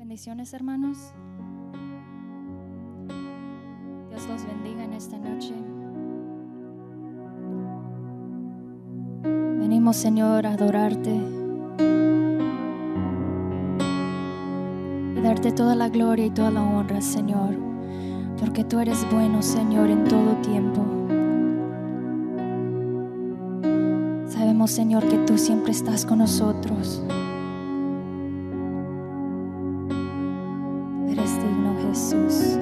Bendiciones, hermanos. Dios los bendiga en esta noche. Venimos, Señor, a adorarte y darte toda la gloria y toda la honra, Señor, porque tú eres bueno, Señor, en todo tiempo. Sabemos, Señor, que tú siempre estás con nosotros. Eres digno, Jesús.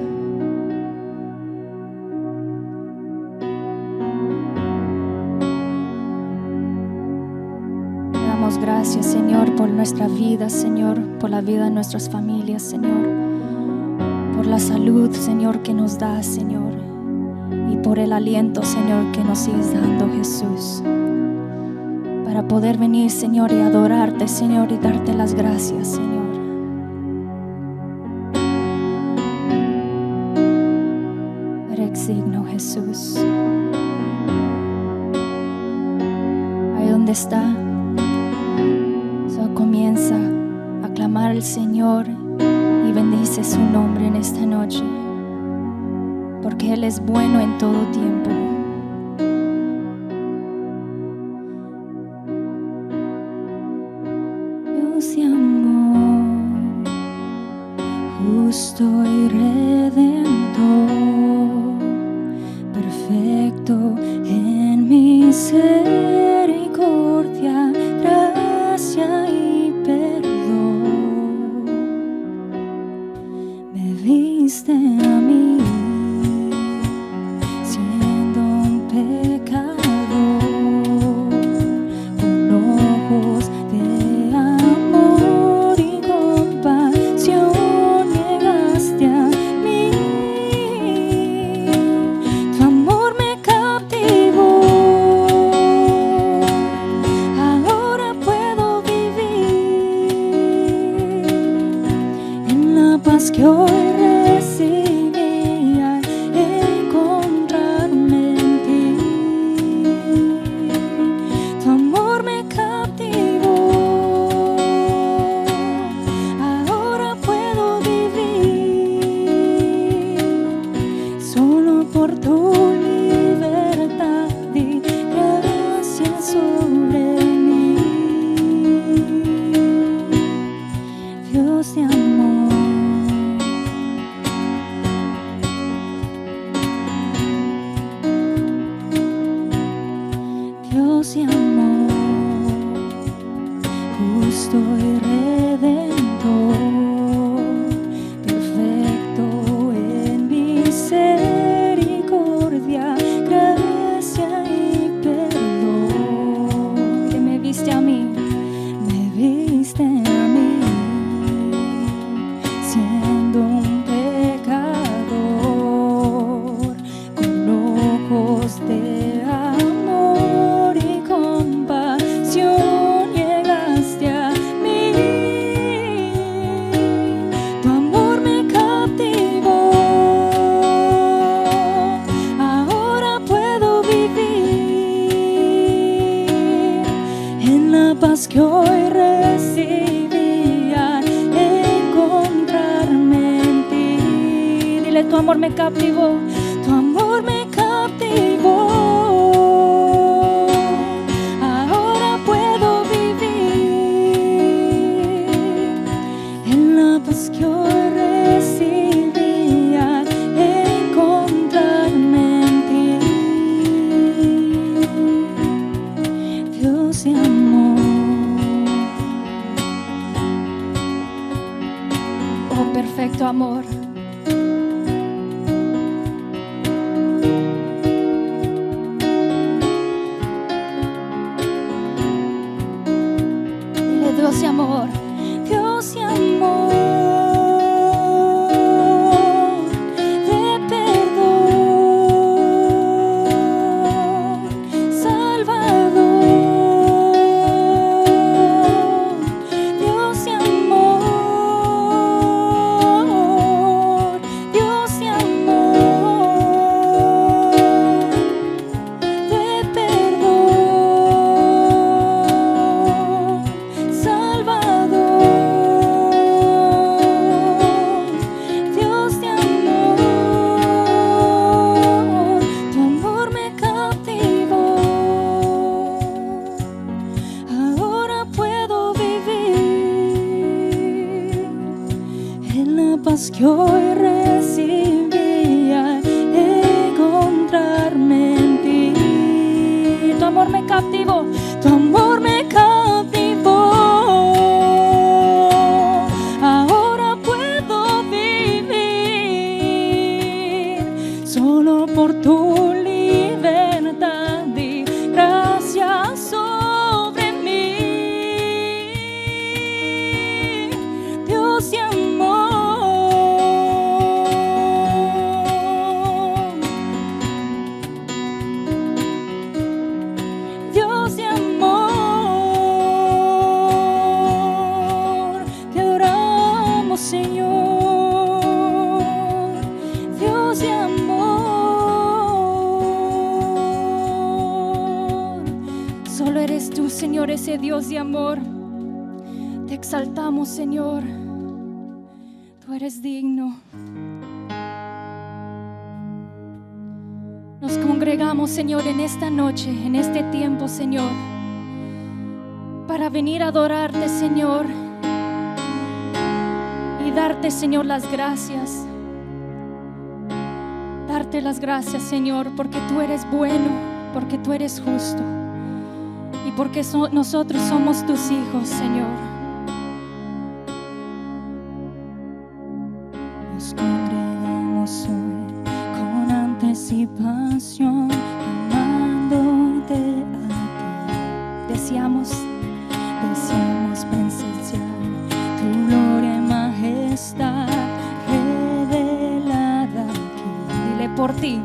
Te damos gracias, Señor, por nuestra vida, Señor, por la vida de nuestras familias, Señor, por la salud, Señor, que nos das, Señor, y por el aliento, Señor, que nos sigues dando, Jesús, para poder venir, Señor, y adorarte, Señor, y darte las gracias, Señor. Eres digno, Jesús. Ahí donde está, solo comienza a clamar al Señor y bendice su nombre en esta noche, porque Él es bueno en todo tiempo. Dios de amor, justo y redentor, perfecto en misericordia, gracia y perdón, me viste a mí siendo un pecador, con ojos de amor y compasión llegaste a mí. Tu amor me captivó, ahora puedo vivir en la paz que hoy recibí al encontrarme en ti. Tu amor me captivó, ahora puedo vivir solo por tu libertad y gracia sobre mí. Dios de amor, Dios de amor, justo y redentor, perfecto en misericordia, gracia y perdón, que me viste a mí siendo un pecador, con ojos de amor y compasión llegaste a mí. Tu amor me captivó, ahora puedo vivir en la paz que hoy recibí al encontrarme en ti. Dile, tu amor me captivó, tu amor me captivó, ahora puedo vivir en la paz que hoy recibí al encontrarme en ti. Dios de amor, oh perfecto amor. Dile, Dios de amor, Dios de amor, de perdón, Salvador, Dios de amor, Dios de amor, de perdón, Salvador. paz que hoy recibí al encontrarme en ti. Tu amor me captivó, tu amor me captivó. Ahora puedo vivir solo por tu libertad y gracia sobre mí. Dios de amor, Dios de amor, te adoramos, Señor. Dios de amor, solo eres tú, Señor, ese Dios de amor. Te exaltamos, Señor. Tú eres digno. Nos congregamos, Señor, en esta noche, en este tiempo, Señor, para venir a adorarte, Señor, y darte, Señor, las gracias. Darte las gracias, Señor, porque tú eres bueno, porque tú eres justo y porque nosotros somos tus hijos, Señor. Nos congregamos hoy con anticipación, amándote a ti. Deseamos presenciar tu gloria y majestad revelada aquí. Dile: por ti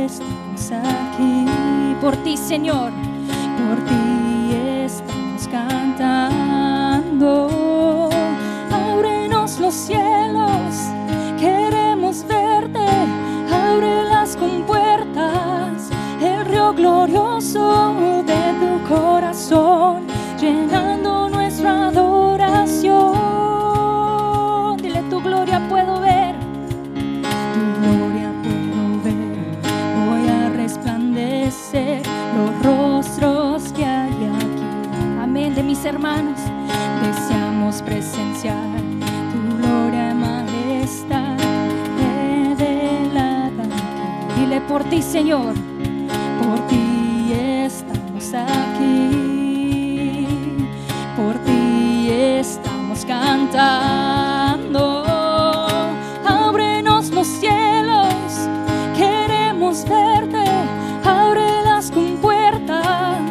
estamos aquí. Por ti, Señor, por ti estamos cantando. Ábrenos los cielos, queremos verte. Abre las compuertas, el río glorioso de tu corazón, llenando nuestra adoración. Dile: tu gloria puedo ver, tu gloria puedo ver. Voy a resplandecer los rostros que hay aquí. Amén. De mis hermanos, deseamos presenciar tu gloria y majestad revelada aquí. Dile: por ti, Señor, por ti estamos aquí. Por ti estamos cantando. Ábrenos los cielos, queremos verte. Abre las compuertas,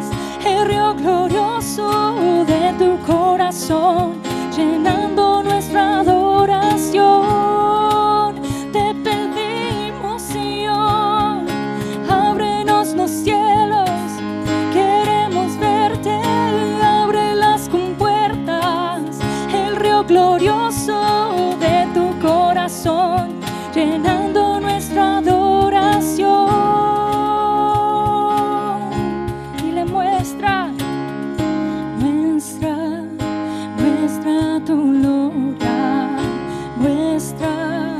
el río glorioso de tu corazón, llenando nuestra adoración. Te pedimos, Señor, ábrenos los cielos, queremos verte. Abre las compuertas, el río glorioso de tu corazón, llenando nuestra adoración. Y le muestra tu gloria, muestra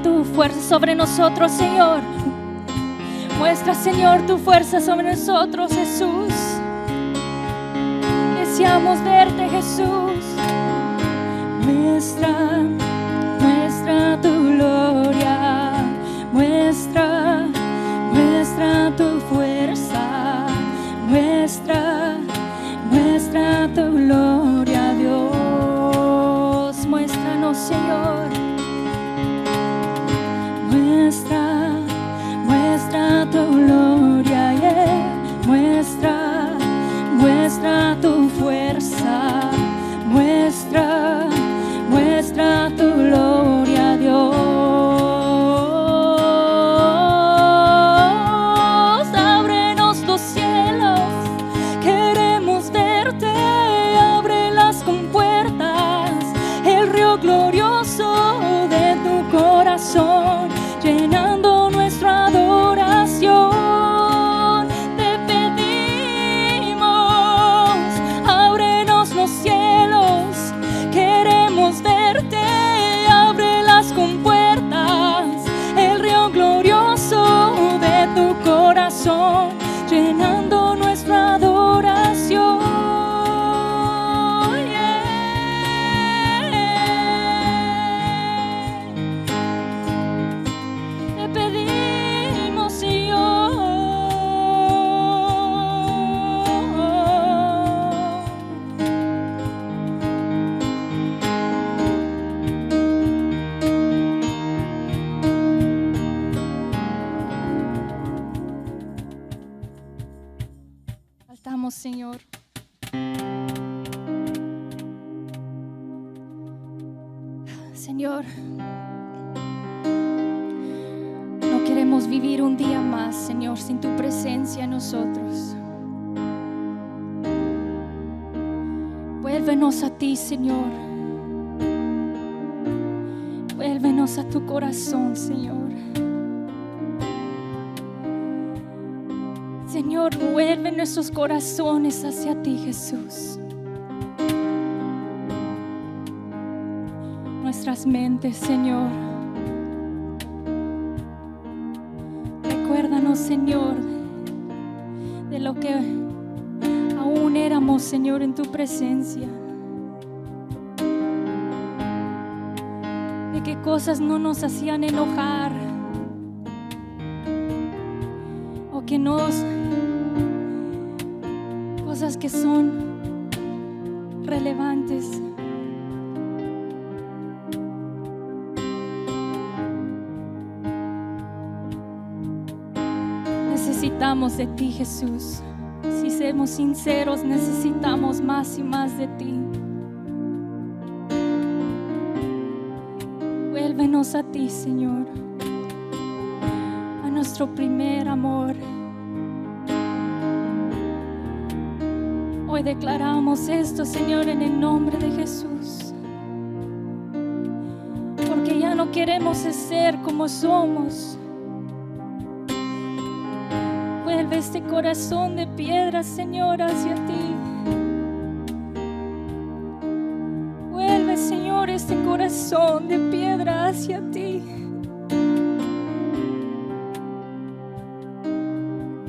tu fuerza sobre nosotros, Señor. Muestra, Señor, tu fuerza sobre nosotros, Jesús. Deseamos verte, Jesús. Muestra tu gloria, muestra tu fuerza, muestra tu gloria, Dios. Muéstranos, Señor. Muestra tu gloria, yeah. Muestra tu fuerza, muestra tu gloria, Dios. Ábrenos los cielos, queremos verte. Abre las compuertas, el río glorioso Señor, no queremos vivir un día más, Señor, sin tu presencia en nosotros. Vuélvenos a ti, Señor. Vuélvenos a tu corazón, Señor. Señor, vuelve nuestros corazones hacia ti, Jesús. Nuestras mentes, Señor. Recuérdanos, Señor, de lo que aún éramos, Señor, en tu presencia. De qué cosas no nos hacían enojar, o que cosas que son relevantes. Necesitamos de ti, Jesús. Si somos sinceros, necesitamos más y más de ti. Vuélvenos a ti, Señor, a nuestro primer amor. Hoy declaramos esto, Señor, en el nombre de Jesús, porque ya no queremos ser como somos. Vuelve este corazón de piedra, Señor, hacia ti. Vuelve, Señor, este corazón de piedra hacia ti.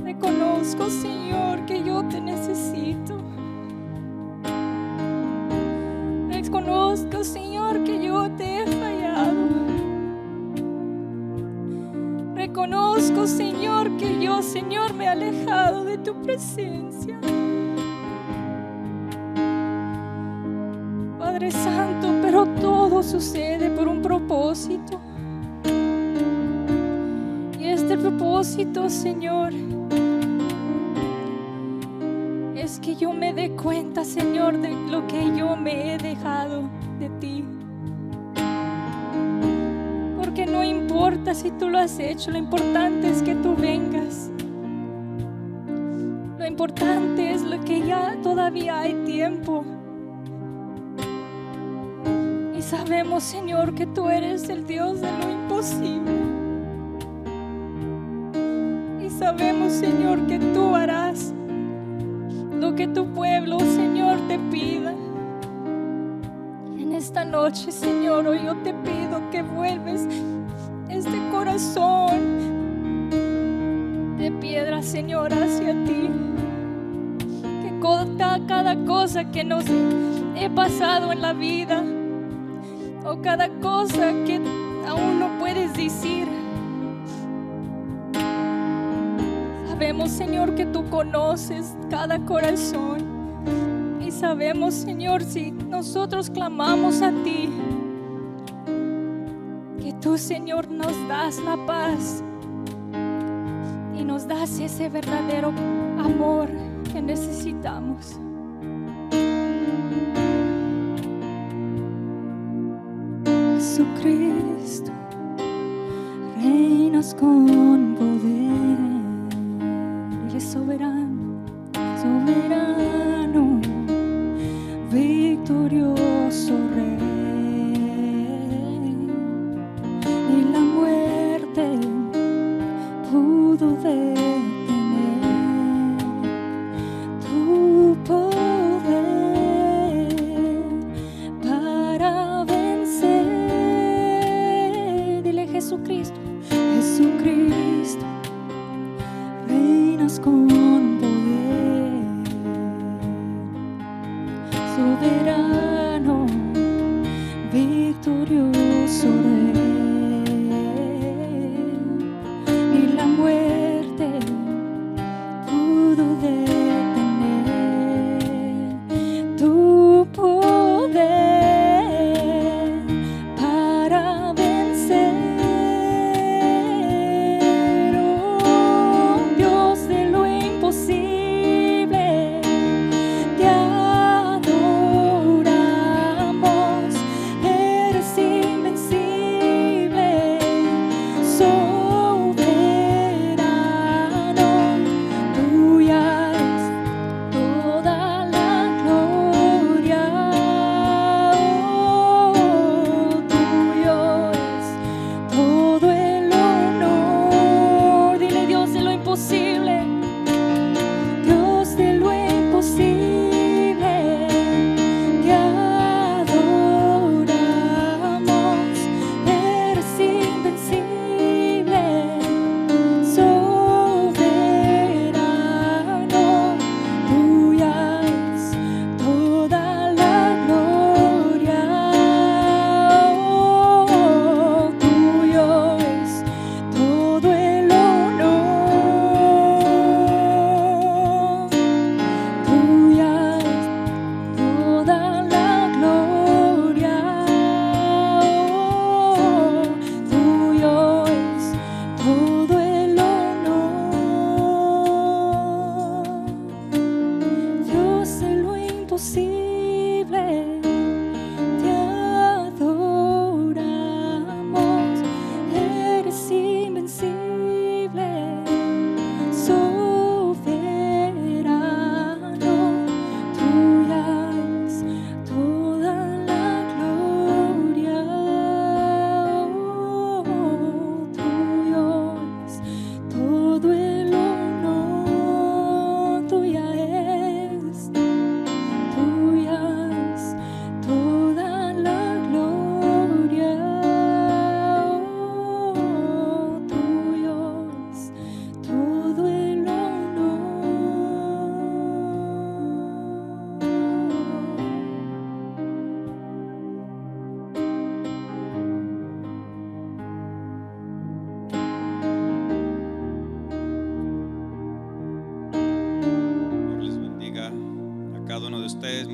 Reconozco, Señor, que yo te necesito. Reconozco, Señor, que yo te he fallado. Reconozco, Señor, que yo, Señor, me he alejado de tu presencia. Padre Santo, pero todo sucede por un propósito. Y este propósito, Señor, es que yo me dé cuenta, Señor, de lo que yo me he dejado de ti. Porque no importa si tú lo has hecho, lo importante es que tú vengas. Lo importante es lo que ya todavía hay tiempo. Y sabemos, Señor, que tú eres el Dios de lo imposible. Y sabemos, Señor, que tú harás lo que tu pueblo, Señor, te pida. En esta noche, Señor, hoy yo te pido que vuelves este corazón de piedra, Señor, hacia ti. Que cada cosa que nos he pasado en la vida, o cada cosa que aún no puedes decir, sabemos, Señor, que tú conoces cada corazón. Y sabemos, Señor, si nosotros clamamos a ti, que tú, Señor, nos das la paz y nos das ese verdadero amor que necesitamos. Jesucristo, reinas con poder. Él es soberano, soberano, victorioso Rey. Y la muerte pudo detener tu poder para vencer. Dile: Jesucristo, Jesucristo, reinas con poder, soberano, victorioso Rey. Y la muerte pudo detener tu poder para vencer. Oh, Dios de lo imposible, te adoramos.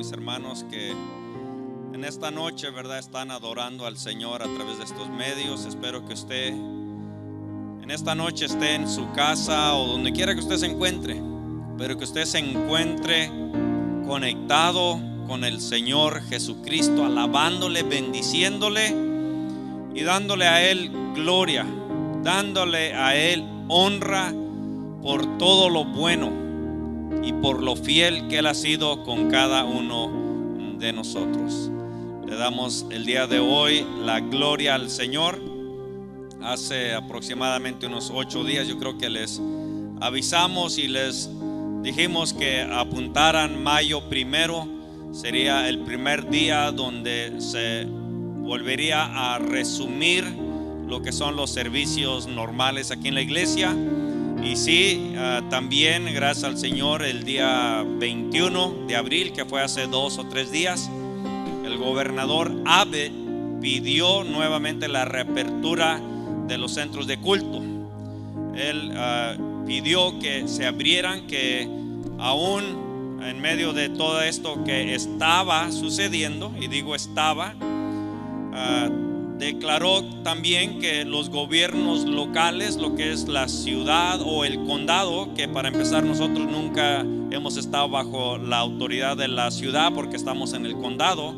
mis hermanos que en esta noche, ¿verdad?, están adorando al Señor a través de estos medios. Espero que usted en esta noche esté en su casa o donde quiera que usted se encuentre, pero que usted se encuentre conectado con el Señor Jesucristo, alabándole, bendiciéndole y dándole a Él gloria, dándole a Él honra por todo lo bueno y por lo fiel que Él ha sido con cada uno de nosotros. Le damos el día de hoy la gloria al Señor. Hace aproximadamente unos 8 días yo creo que les avisamos y les dijimos que apuntaran mayo 1. Sería el primer día donde se volvería a resumir lo que son los servicios normales aquí en la iglesia. Y sí, también gracias al Señor, el día 21 de abril, que fue hace 2 o 3 días, el gobernador Abbott pidió nuevamente la reapertura de los centros de culto. Él pidió que se abrieran, que aún en medio de todo esto que estaba sucediendo, y digo estaba, declaró también que los gobiernos locales, lo que es la ciudad o el condado, que para empezar nosotros nunca hemos estado bajo la autoridad de la ciudad porque estamos en el condado,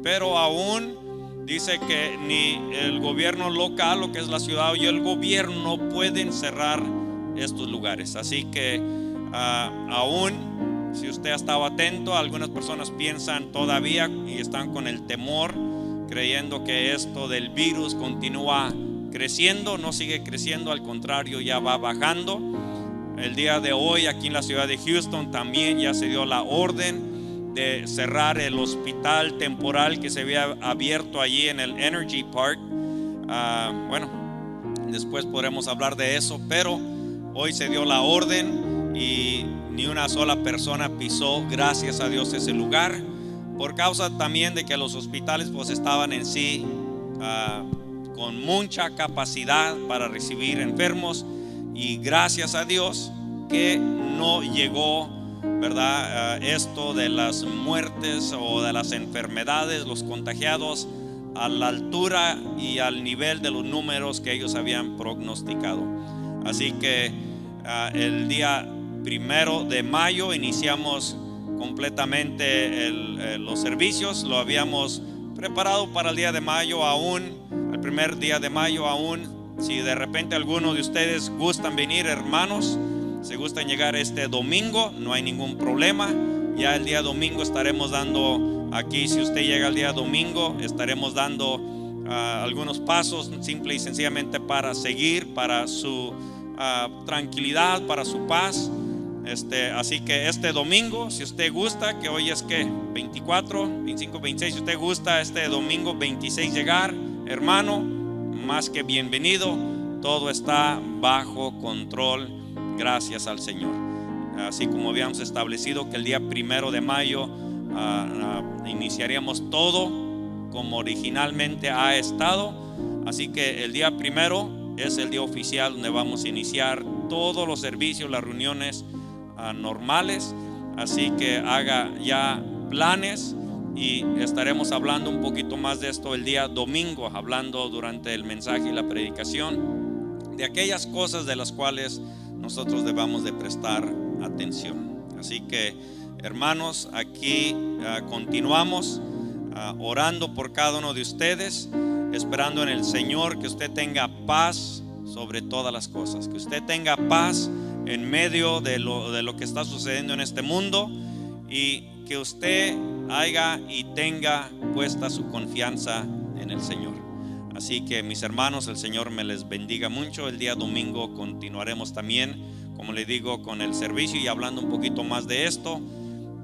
pero aún dice que ni el gobierno local, lo que es la ciudad, y el gobierno pueden cerrar estos lugares. Así que aún, si usted ha estado atento, algunas personas piensan todavía y están con el temor, creyendo que esto del virus continúa creciendo. No sigue creciendo, al contrario, ya va bajando. El día de hoy aquí en la ciudad de Houston también ya se dio la orden de cerrar el hospital temporal que se había abierto allí en el Energy Park. Bueno, después podremos hablar de eso, pero hoy se dio la orden y ni una sola persona pisó, gracias a Dios, ese lugar, por causa también de que los hospitales pues estaban en sí con mucha capacidad para recibir enfermos, y gracias a Dios que no llegó, ¿verdad?, esto de las muertes o de las enfermedades, los contagiados, a la altura y al nivel de los números que ellos habían prognosticado. Así que el día 1 de mayo iniciamos completamente los servicios. Lo habíamos preparado para el día de mayo, aún el primer día de mayo. Aún si de repente alguno de ustedes gustan venir, hermanos, se gustan llegar este domingo, no hay ningún problema. Ya el día domingo estaremos dando aquí, si usted llega el día domingo, estaremos dando algunos pasos simple y sencillamente para seguir, para su tranquilidad, para su paz. Así que este domingo, si usted gusta, que hoy es que 24, 25, 26, si usted gusta este domingo 26 llegar, hermano, más que bienvenido. Todo está bajo control, gracias al Señor. Así como habíamos establecido que el día 1 de mayo iniciaríamos todo como originalmente ha estado. Así que el día 1 es el día oficial donde vamos a iniciar todos los servicios, las reuniones normales. Así que haga ya planes y estaremos hablando un poquito más de esto el día domingo, hablando durante el mensaje y la predicación de aquellas cosas de las cuales nosotros debamos de prestar atención. Así que, hermanos, aquí continuamos orando por cada uno de ustedes, esperando en el Señor que usted tenga paz sobre todas las cosas, que usted tenga paz en medio de lo que está sucediendo en este mundo, y que usted haga y tenga puesta su confianza en el Señor. Así que, mis hermanos, el Señor me les bendiga mucho. El día domingo continuaremos también, como le digo, con el servicio y hablando un poquito más de esto.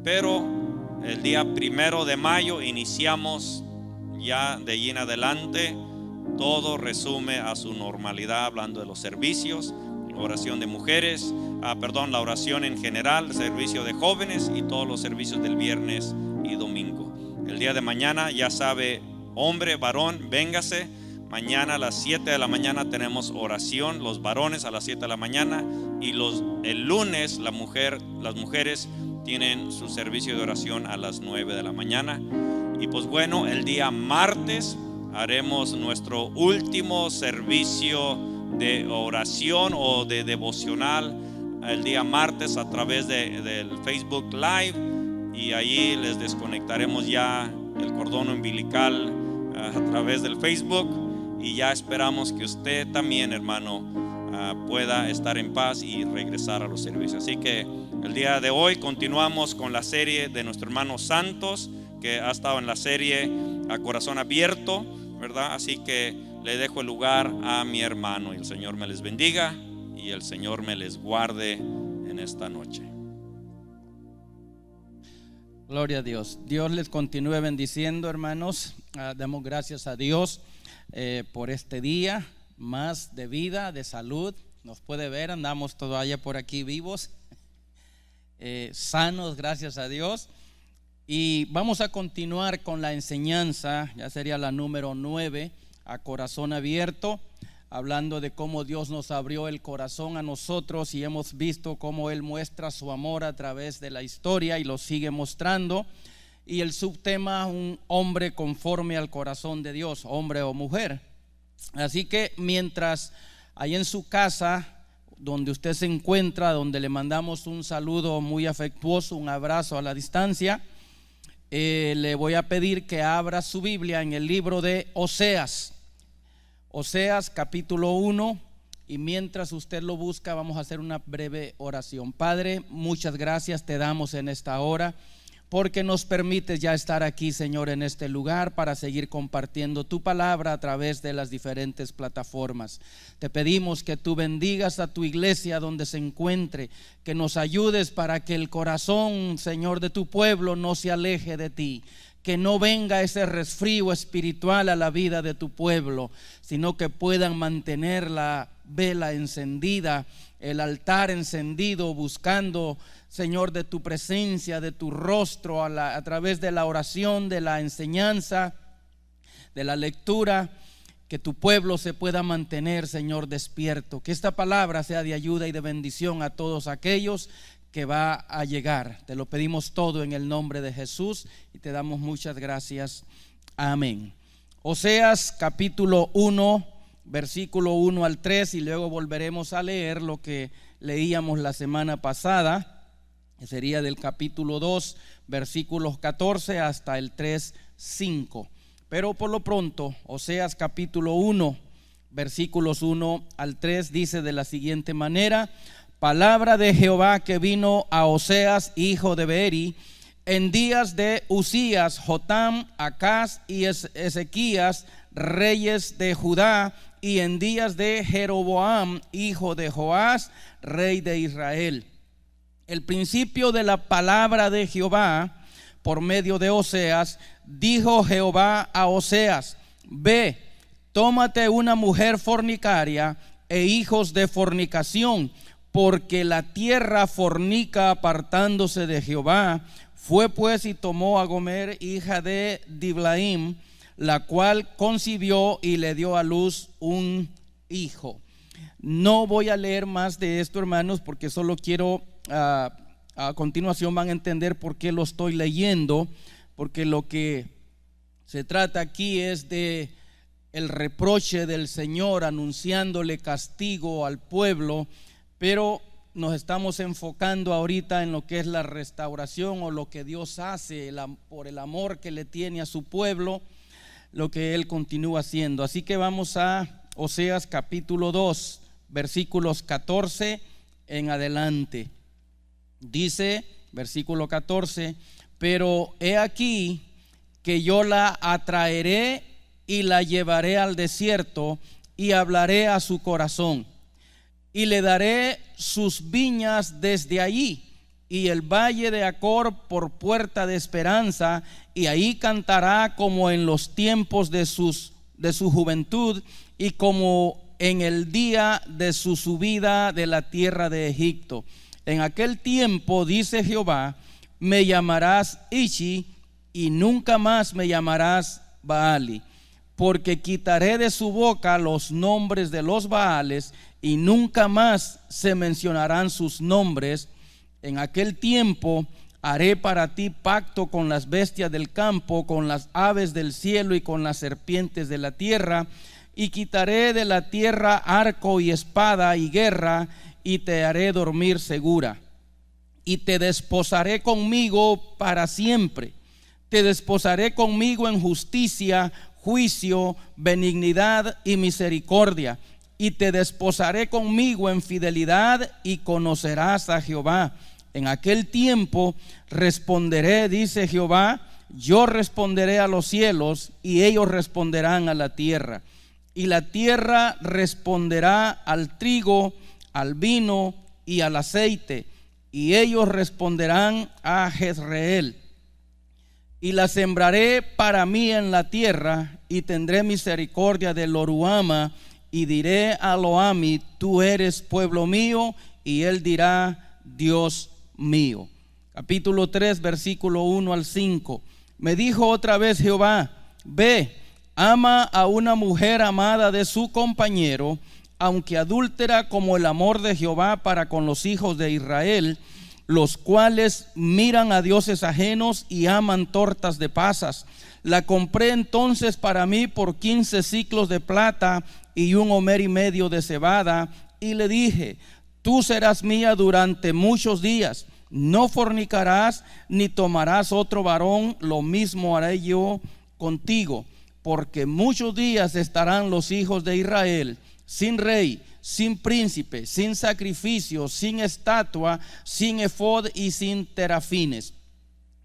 Pero el día 1 de mayo iniciamos ya de allí en adelante. Todo resume a su normalidad, hablando de los servicios, oración de mujeres, la oración en general, servicio de jóvenes y todos los servicios del viernes y domingo. El día de mañana, ya sabe, hombre, varón, véngase. Mañana a las 7 de la mañana tenemos oración, los varones a las 7 de la mañana, y el lunes las mujeres tienen su servicio de oración a las 9 de la mañana. Y pues bueno, el día martes haremos nuestro último servicio de oración o de devocional el día martes a través del Facebook Live, y ahí les desconectaremos ya el cordón umbilical a través del Facebook, y ya esperamos que usted también, hermano, pueda estar en paz y regresar a los servicios. Así que el día de hoy continuamos con la serie de nuestro hermano Santos, que ha estado en la serie A Corazón Abierto, ¿verdad? Así que le dejo el lugar a mi hermano, y el Señor me les bendiga y el Señor me les guarde en esta noche. Gloria a Dios. Dios les continúe bendiciendo, hermanos. Damos gracias a Dios por este día más de vida, de salud. Nos puede ver, andamos todavía por aquí vivos, sanos, gracias a Dios. Y vamos a continuar con la enseñanza, ya sería la número 9, A Corazón Abierto, hablando de cómo Dios nos abrió el corazón a nosotros, y hemos visto cómo Él muestra su amor a través de la historia y lo sigue mostrando. Y el subtema, un hombre conforme al corazón de Dios, hombre o mujer. Así que mientras ahí en su casa, donde usted se encuentra, donde le mandamos un saludo muy afectuoso, un abrazo a la distancia, le voy a pedir que abra su Biblia en el libro de Oseas. Oseas capítulo 1, y mientras usted lo busca vamos a hacer una breve oración. Padre, muchas gracias te damos en esta hora, porque nos permites ya estar aquí, Señor, en este lugar para seguir compartiendo tu palabra a través de las diferentes plataformas. Te pedimos que tú bendigas a tu iglesia donde se encuentre, que nos ayudes para que el corazón, Señor, de tu pueblo no se aleje de ti, que no venga ese resfrío espiritual a la vida de tu pueblo, sino que puedan mantener la vela encendida, el altar encendido, buscando, Señor, de tu presencia, de tu rostro, a través de la oración, de la enseñanza, de la lectura, que tu pueblo se pueda mantener, Señor, despierto. Que esta palabra sea de ayuda y de bendición a todos aquellos que va a llegar. Te lo pedimos todo en el nombre de Jesús y te damos muchas gracias. Amén. Oseas capítulo 1, versículo 1 al 3, y luego volveremos a leer lo que leíamos la semana pasada, que sería del capítulo 2, versículos 14 hasta el 3:5. Pero por lo pronto, Oseas capítulo 1, versículos 1 al 3 dice de la siguiente manera: palabra de Jehová que vino a Oseas, hijo de Beeri, en días de Usías, Jotam, Acaz y Ezequías, reyes de Judá, y en días de Jeroboam, hijo de Joás, rey de Israel. El principio de la palabra de Jehová por medio de Oseas. Dijo Jehová a Oseas: ve, tómate una mujer fornicaria e hijos de fornicación, porque la tierra fornica apartándose de Jehová. Fue pues y tomó a Gomer, hija de Diblaim, la cual concibió y le dio a luz un hijo. No voy a leer más de esto, hermanos, porque solo quiero, a continuación van a entender por qué lo estoy leyendo, porque lo que se trata aquí es de el reproche del Señor anunciándole castigo al pueblo, pero nos estamos enfocando ahorita en lo que es la restauración, o lo que Dios hace por el amor que le tiene a su pueblo, lo que Él continúa haciendo. Así que vamos a Oseas capítulo 2, versículos 14 en adelante. Dice, versículo 14: pero he aquí que yo la atraeré y la llevaré al desierto, y hablaré a su corazón, y le daré sus viñas desde allí, y el valle de Acor por puerta de esperanza, y ahí cantará como en los tiempos de su juventud, y como en el día de su subida de la tierra de Egipto. En aquel tiempo, dice Jehová, me llamarás Ishi, y nunca más me llamarás Baali, porque quitaré de su boca los nombres de los Baales, y nunca más se mencionarán sus nombres. En aquel tiempo Haré para ti pacto con las bestias del campo, con las aves del cielo y con las serpientes de la tierra, y quitaré de la tierra arco y espada y guerra, y te haré dormir segura. Y te desposaré conmigo para siempre. Te desposaré conmigo en justicia, juicio, benignidad y misericordia. Y te desposaré conmigo en fidelidad, y conocerás a Jehová. En aquel tiempo responderé, dice Jehová, yo responderé a los cielos, y ellos responderán a la tierra. Y la tierra responderá al trigo, al vino y al aceite, y ellos responderán a Jezreel. Y la sembraré para mí en la tierra, y tendré misericordia de Loruama, y diré a Loami, tú eres pueblo mío, y él dirá, Dios mío. Capítulo 3, versículo 1 al 5. Me dijo otra vez Jehová, ve, ama a una mujer amada de su compañero, aunque adúltera como el amor de Jehová para con los hijos de Israel, los cuales miran a dioses ajenos y aman tortas de pasas. La compré entonces para mí por 15 siclos de plata y 1 homer y medio de cebada, y le dije, tú serás mía durante muchos días, no fornicarás ni tomarás otro varón, lo mismo haré yo contigo, porque muchos días estarán los hijos de Israel sin rey, sin príncipe, sin sacrificio, sin estatua, sin efod y sin terafines.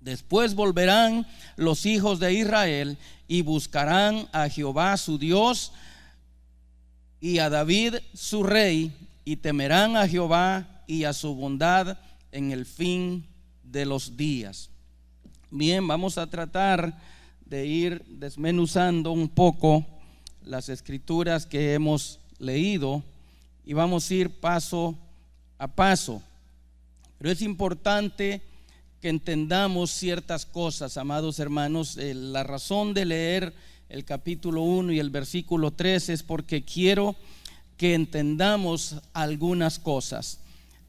Después volverán los hijos de Israel y buscarán a Jehová su Dios y a David su rey, y temerán a Jehová y a su bondad en el fin de los días. Bien, vamos a tratar de ir desmenuzando un poco las escrituras que hemos leído, y vamos a ir paso a paso. Pero es importante que entendamos ciertas cosas, amados hermanos. La razón de leer el capítulo 1 y el versículo 3 es porque quiero que entendamos algunas cosas.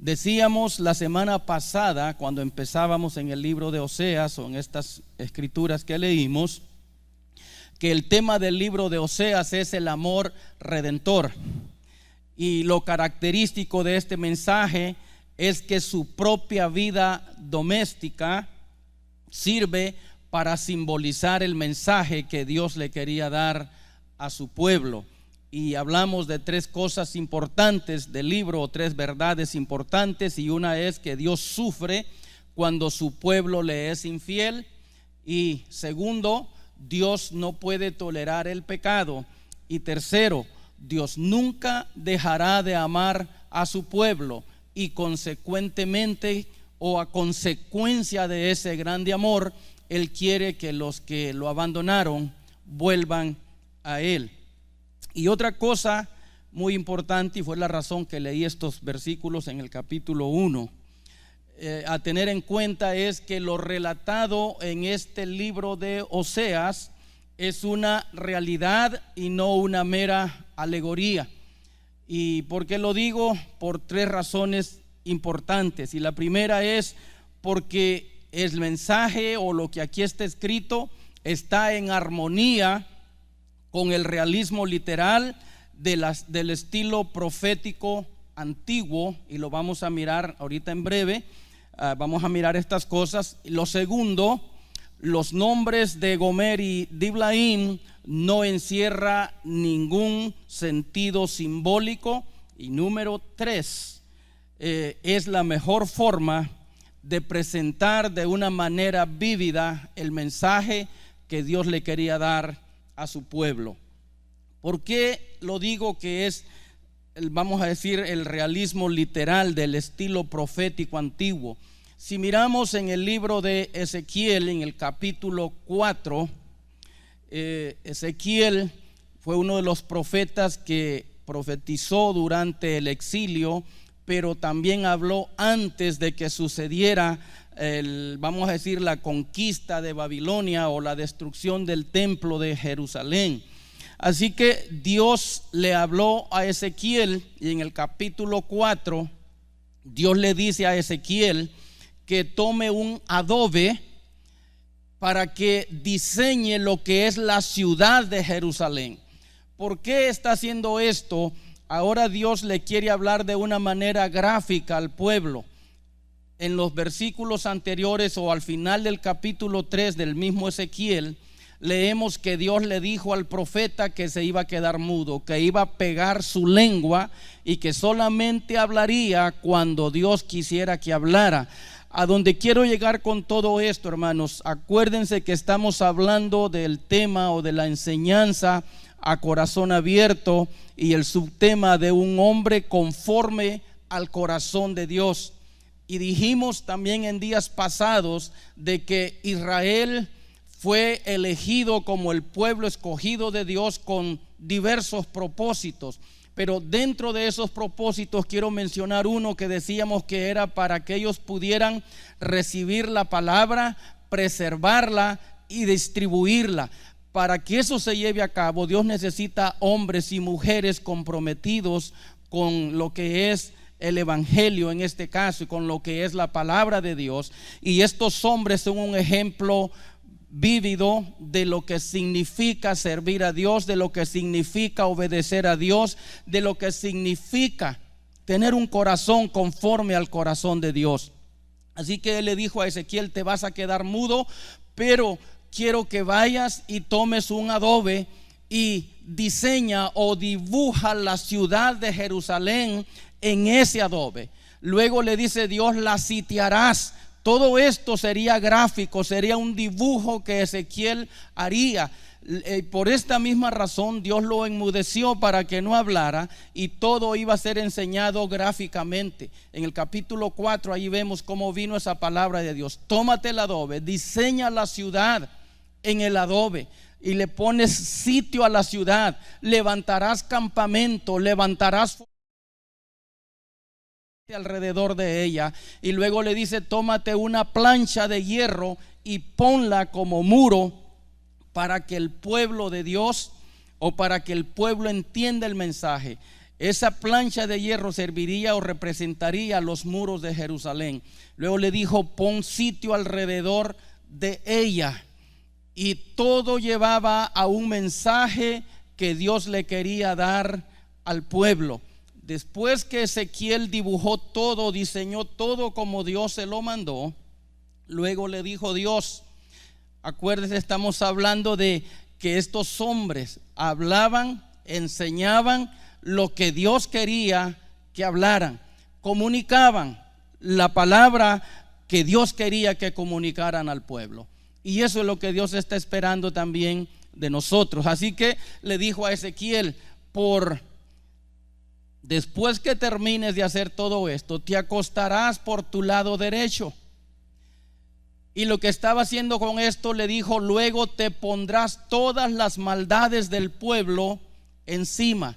Decíamos la semana pasada, cuando empezábamos en el libro de Oseas, o en estas escrituras que leímos, que el tema del libro de Oseas es el amor redentor. Y lo característico de este mensaje es que su propia vida doméstica sirve para simbolizar el mensaje que Dios le quería dar a su pueblo. Y hablamos de 3 cosas importantes del libro, o 3 verdades importantes, y una es que Dios sufre cuando su pueblo le es infiel, y segundo, Dios no puede tolerar el pecado, y tercero, Dios nunca dejará de amar a su pueblo, y consecuentemente, o a consecuencia de ese grande amor, Él quiere que los que lo abandonaron vuelvan a Él. Y otra cosa muy importante, y fue la razón que leí estos versículos en el capítulo 1, a tener en cuenta, es que lo relatado en este libro de Oseas es una realidad y no una mera alegoría. ¿Y por qué lo digo? Por 3 razones importantes. Y la primera es porque el mensaje, o lo que aquí está escrito, está en armonía con el realismo literal del estilo profético antiguo, y lo vamos a mirar ahorita en breve. Vamos a mirar estas cosas. Lo segundo, los nombres de Gomer y Diblaim no encierra ningún sentido simbólico. Y número 3, es la mejor forma de presentar de una manera vívida el mensaje que Dios le quería dar a su pueblo. ¿Por qué lo digo que es, vamos a decir, el realismo literal del estilo profético antiguo? Si miramos en el libro de Ezequiel, en el capítulo 4, Ezequiel fue uno de los profetas que profetizó durante el exilio, pero también habló antes de que sucediera vamos a decir, la conquista de Babilonia o la destrucción del templo de Jerusalén. Así que Dios le habló a Ezequiel, y en el capítulo 4 Dios le dice a Ezequiel que tome un adobe para que diseñe lo que es la ciudad de Jerusalén. ¿Por qué está haciendo esto? Ahora Dios le quiere hablar de una manera gráfica al pueblo. En los versículos anteriores o al final del capítulo 3 del mismo Ezequiel, leemos que Dios le dijo al profeta que se iba a quedar mudo, que iba a pegar su lengua y que solamente hablaría cuando Dios quisiera que hablara. A donde quiero llegar con todo esto, hermanos, acuérdense que estamos hablando del tema o de la enseñanza a corazón abierto y el subtema de un hombre conforme al corazón de Dios. Y dijimos también en días pasados de que Israel fue elegido como el pueblo escogido de Dios con diversos propósitos. Pero dentro de esos propósitos quiero mencionar uno que decíamos que era para que ellos pudieran recibir la palabra, preservarla y distribuirla. Para que eso se lleve a cabo, Dios necesita hombres y mujeres comprometidos con lo que es el evangelio en este caso y con lo que es la palabra de Dios. Y estos hombres son un ejemplo vívido de lo que significa servir a Dios, de lo que significa obedecer a Dios, de lo que significa tener un corazón conforme al corazón de Dios. Así que él le dijo a Ezequiel: te vas a quedar mudo, pero quiero que vayas y tomes un adobe y diseña o dibuja la ciudad de Jerusalén en ese adobe. Luego le dice Dios: la sitiarás. Todo esto sería gráfico, sería un dibujo que Ezequiel haría. Por esta misma razón Dios lo enmudeció para que no hablara, y todo iba a ser enseñado gráficamente. En el capítulo 4 ahí vemos cómo vino esa palabra de Dios: tómate el adobe, diseña la ciudad en el adobe y le pones sitio a la ciudad, levantarás campamento, levantarás alrededor de ella. Y luego le dice: tómate una plancha de hierro y ponla como muro para que el pueblo de Dios, o para que el pueblo entienda el mensaje. Esa plancha de hierro serviría o representaría los muros de Jerusalén. Luego le dijo: pon sitio alrededor de ella. Y todo llevaba a un mensaje que Dios le quería dar al pueblo. Después que Ezequiel dibujó todo, diseñó todo como Dios se lo mandó, luego le dijo Dios, acuérdense, estamos hablando de que estos hombres hablaban, enseñaban lo que Dios quería que hablaran, comunicaban la palabra que Dios quería que comunicaran al pueblo. Y eso es lo que Dios está esperando también de nosotros. Así que le dijo a Ezequiel: después que termines de hacer todo esto, te acostarás por tu lado derecho. Y lo que estaba haciendo con esto, le dijo: luego te pondrás todas las maldades del pueblo encima.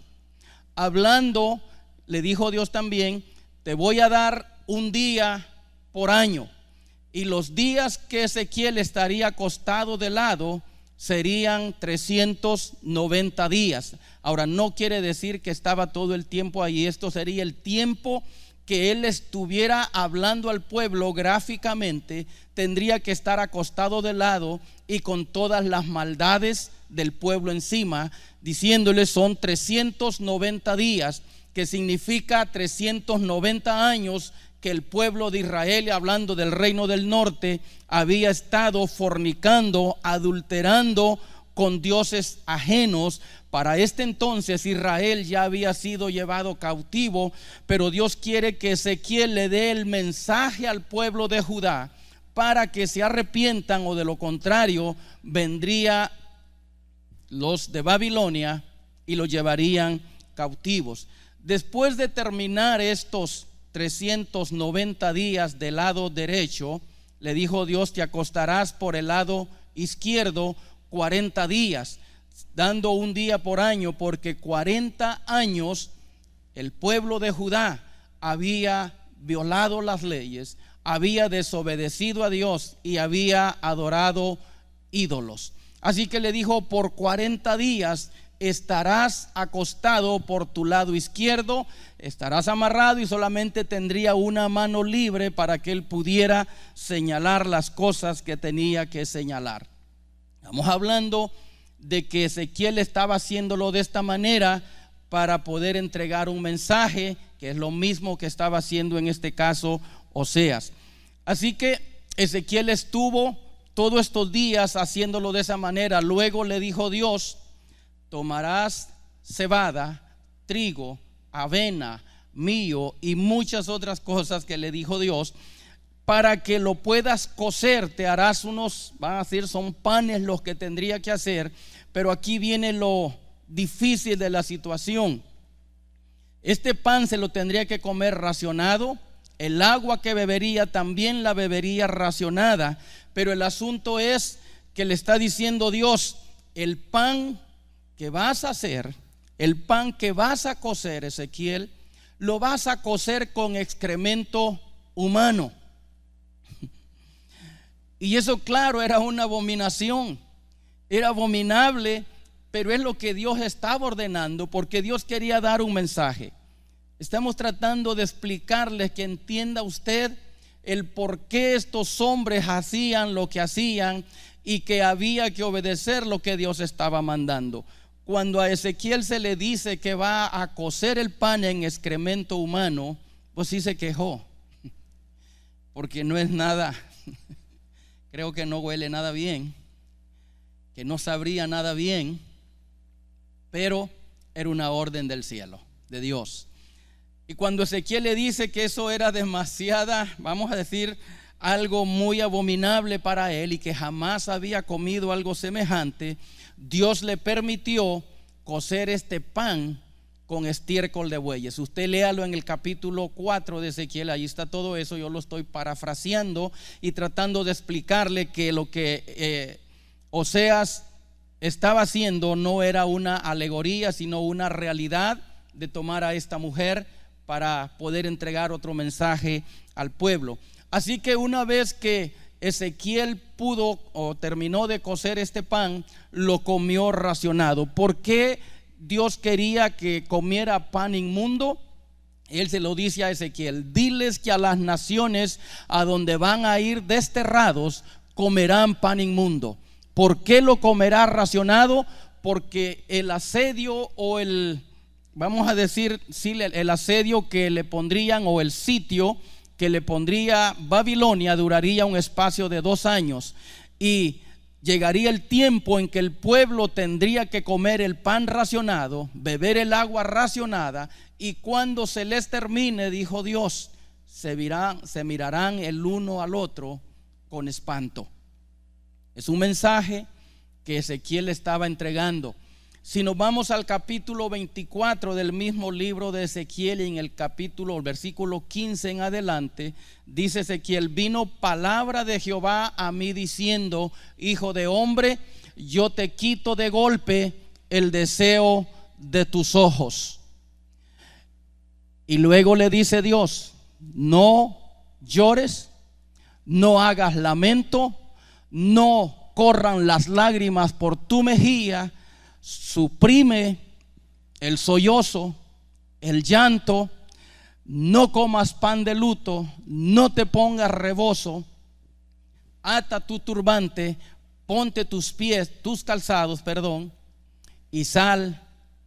Hablando, le dijo Dios también: te voy a dar un día por año. Y los días que Ezequiel estaría acostado de lado serían 390 días. Ahora, no quiere decir que estaba todo el tiempo ahí. Esto sería el tiempo que él estuviera hablando al pueblo gráficamente. Tendría que estar acostado de lado y con todas las maldades del pueblo encima, diciéndole: son 390 días, que significa 390 años que el pueblo de Israel, hablando del reino del norte, había estado fornicando, adulterando con dioses ajenos. Para este entonces Israel ya había sido llevado cautivo, pero Dios quiere que Ezequiel le dé el mensaje al pueblo de Judá para que se arrepientan, o de lo contrario vendría los de Babilonia y los llevarían cautivos. Después de terminar estos 390 días del lado derecho, le dijo Dios: te acostarás por el lado izquierdo 40 días, dando un día por año, porque 40 años el pueblo de Judá había violado las leyes, había desobedecido a Dios y había adorado ídolos. Así que le dijo: por 40 días estarás acostado por tu lado izquierdo, estarás amarrado y solamente tendría una mano libre para que él pudiera señalar las cosas que tenía que señalar. Estamos hablando de que Ezequiel estaba haciéndolo de esta manera para poder entregar un mensaje, que es lo mismo que estaba haciendo en este caso Oseas. Así que Ezequiel estuvo todos estos días haciéndolo de esa manera. Luego le dijo Dios: tomarás cebada, trigo, avena, millo y muchas otras cosas que le dijo Dios, para que lo puedas cocer. Te harás unos, van a decir, son panes los que tendría que hacer. Pero aquí viene lo difícil de la situación. Este pan se lo tendría que comer racionado. El agua que bebería también la bebería racionada. Pero el asunto es que le está diciendo Dios: el pan que vas a hacer, el pan que vas a cocer, Ezequiel, lo vas a cocer con excremento humano. Y eso, claro, era una abominación, era abominable, pero es lo que Dios estaba ordenando, porque Dios quería dar un mensaje. Estamos tratando de explicarles que entienda usted el por qué estos hombres hacían lo que hacían y que había que obedecer lo que Dios estaba mandando. Cuando a Ezequiel se le dice que va a cocer el pan en excremento humano, pues sí se quejó, porque no es nada, creo que no huele nada bien, que no sabría nada bien, pero era una orden del cielo, de Dios. Y cuando Ezequiel le dice que eso era demasiada, vamos a decir, algo muy abominable para él y que jamás había comido algo semejante, Dios le permitió cocer este pan con estiércol de bueyes. Usted léalo en el capítulo 4 de Ezequiel, ahí está todo eso. Yo lo estoy parafraseando y tratando de explicarle que lo que Oseas estaba haciendo no era una alegoría, sino una realidad de tomar a esta mujer para poder entregar otro mensaje al pueblo. Así que una vez que Ezequiel pudo o terminó de cocer este pan, lo comió racionado. ¿Por qué Dios quería que comiera pan inmundo? Él se lo dice a Ezequiel: diles que a las naciones a donde van a ir desterrados comerán pan inmundo. ¿Por qué lo comerá racionado? Porque el asedio o vamos a decir, sí, el asedio que le pondrían o el sitio que le pondría Babilonia duraría un espacio de 2 años, y llegaría el tiempo en que el pueblo tendría que comer el pan racionado, beber el agua racionada, y cuando se les termine, dijo Dios, se mirarán el uno al otro con espanto. Es un mensaje que Ezequiel estaba entregando. Si nos vamos al capítulo 24 del mismo libro de Ezequiel, y en el versículo 15 en adelante, dice Ezequiel: vino palabra de Jehová a mí diciendo: hijo de hombre, yo te quito de golpe el deseo de tus ojos. Y luego le dice Dios: no llores, no hagas lamento, no corran las lágrimas por tu mejilla. Suprime el sollozo, el llanto, no comas pan de luto, no te pongas rebozo, ata tu turbante, ponte tus calzados, y sal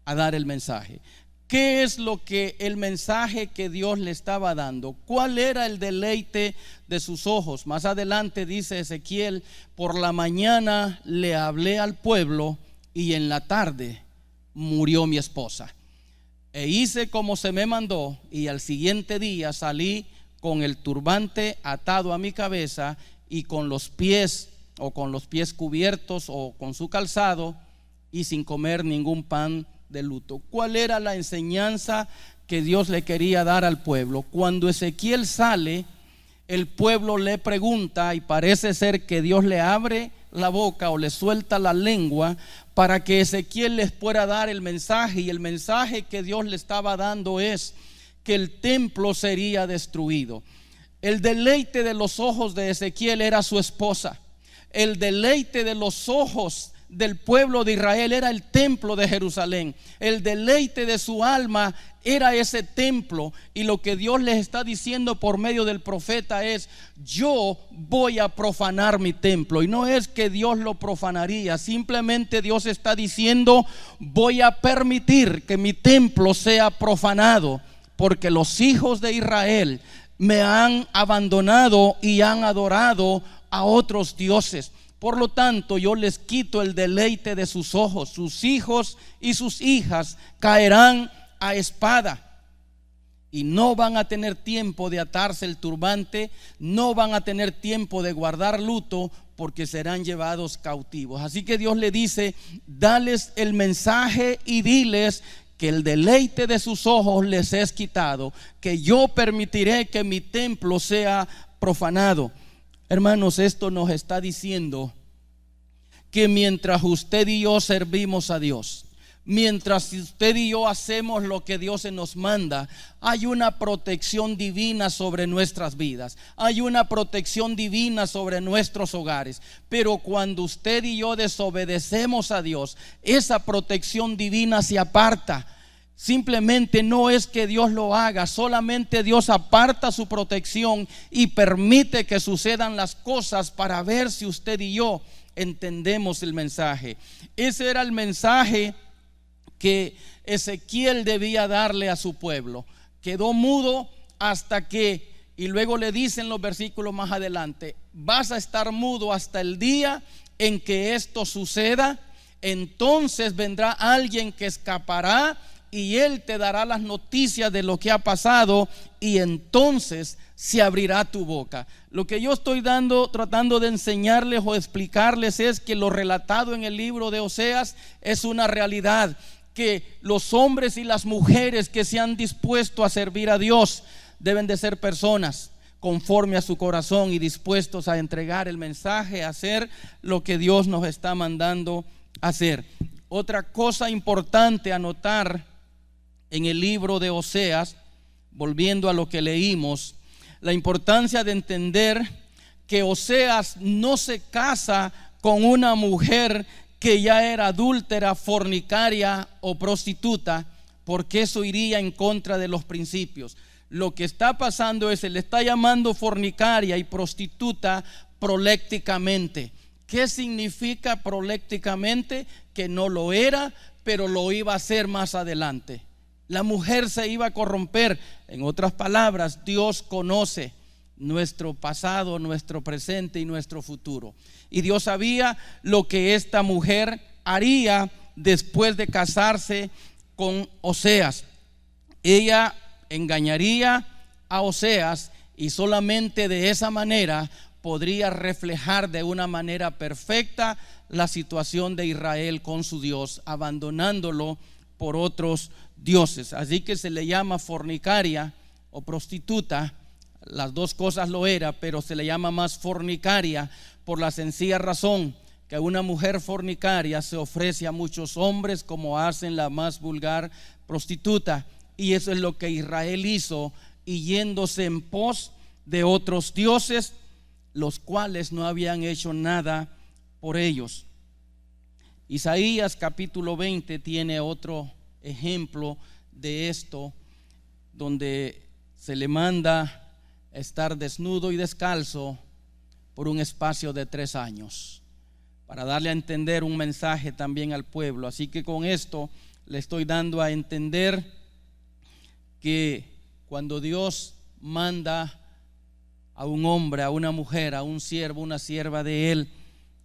a dar el mensaje. ¿Qué es lo que el mensaje que Dios le estaba dando? ¿Cuál era el deleite de sus ojos? Más adelante dice Ezequiel: por la mañana le hablé al pueblo y en la tarde murió mi esposa. E hice como se me mandó, y al siguiente día salí con el turbante atado a mi cabeza y con los pies cubiertos o con su calzado, y sin comer ningún pan de luto. ¿Cuál era la enseñanza que Dios le quería dar al pueblo? Cuando Ezequiel sale, el pueblo le pregunta, y parece ser que Dios le abre la boca o le suelta la lengua para que Ezequiel les pueda dar el mensaje. Y el mensaje que Dios le estaba dando es que el templo sería destruido. El deleite de los ojos de Ezequiel era su esposa. El deleite de los ojos del pueblo de Israel era el templo de Jerusalén. El deleite de su alma era ese templo, y lo que Dios les está diciendo por medio del profeta es: yo voy a profanar mi templo. Y no es que Dios lo profanaría, simplemente Dios está diciendo: voy a permitir que mi templo sea profanado, porque los hijos de Israel me han abandonado y han adorado a otros dioses. Por lo tanto, yo les quito el deleite de sus ojos. Sus hijos y sus hijas caerán a espada, y no van a tener tiempo de atarse el turbante, no van a tener tiempo de guardar luto, porque serán llevados cautivos. Así que Dios le dice: dales el mensaje y diles que el deleite de sus ojos les es quitado, que yo permitiré que mi templo sea profanado. Hermanos, esto nos está diciendo que mientras usted y yo servimos a Dios, mientras usted y yo hacemos lo que Dios nos manda, hay una protección divina sobre nuestras vidas, hay una protección divina sobre nuestros hogares. Pero cuando usted y yo desobedecemos a Dios, esa protección divina se aparta. Simplemente no es que Dios lo haga, solamente Dios aparta su protección y permite que sucedan las cosas para ver si usted y yo entendemos el mensaje. Ese era el mensaje que Ezequiel debía darle a su pueblo. Quedó mudo hasta que, y luego le dicen los versículos más adelante: vas a estar mudo hasta el día en que esto suceda. Entonces vendrá alguien que escapará y él te dará las noticias de lo que ha pasado, y entonces se abrirá tu boca. Lo que yo estoy tratando de enseñarles o explicarles es que lo relatado en el libro de Oseas es una realidad, que los hombres y las mujeres que se han dispuesto a servir a Dios deben de ser personas conforme a su corazón y dispuestos a entregar el mensaje, a hacer lo que Dios nos está mandando hacer. Otra cosa importante a notar en el libro de Oseas, volviendo a lo que leímos, la importancia de entender que Oseas no se casa con una mujer que ya era adúltera, fornicaria o prostituta, porque eso iría en contra de los principios. Lo que está pasando es, se le está llamando fornicaria y prostituta prolécticamente. ¿Qué significa prolécticamente? Que no lo era, pero lo iba a hacer más adelante. La mujer se iba a corromper. En otras palabras, Dios conoce nuestro pasado, nuestro presente y nuestro futuro. Y Dios sabía lo que esta mujer haría después de casarse con Oseas. Ella engañaría a Oseas, y solamente de esa manera podría reflejar de una manera perfecta la situación de Israel con su Dios, abandonándolo por otros dioses. Así que se le llama fornicaria o prostituta. Las dos cosas lo era, pero se le llama más fornicaria por la sencilla razón que una mujer fornicaria se ofrece a muchos hombres, como hacen la más vulgar prostituta. Y eso es lo que Israel hizo, y yéndose en pos de otros dioses, los cuales no habían hecho nada por ellos. Isaías capítulo 20 tiene otro ejemplo de esto, donde se le manda estar desnudo y descalzo por un espacio de 3 años, para darle a entender un mensaje también al pueblo. Así que con esto le estoy dando a entender que cuando Dios manda a un hombre, a una mujer, a un siervo, una sierva de Él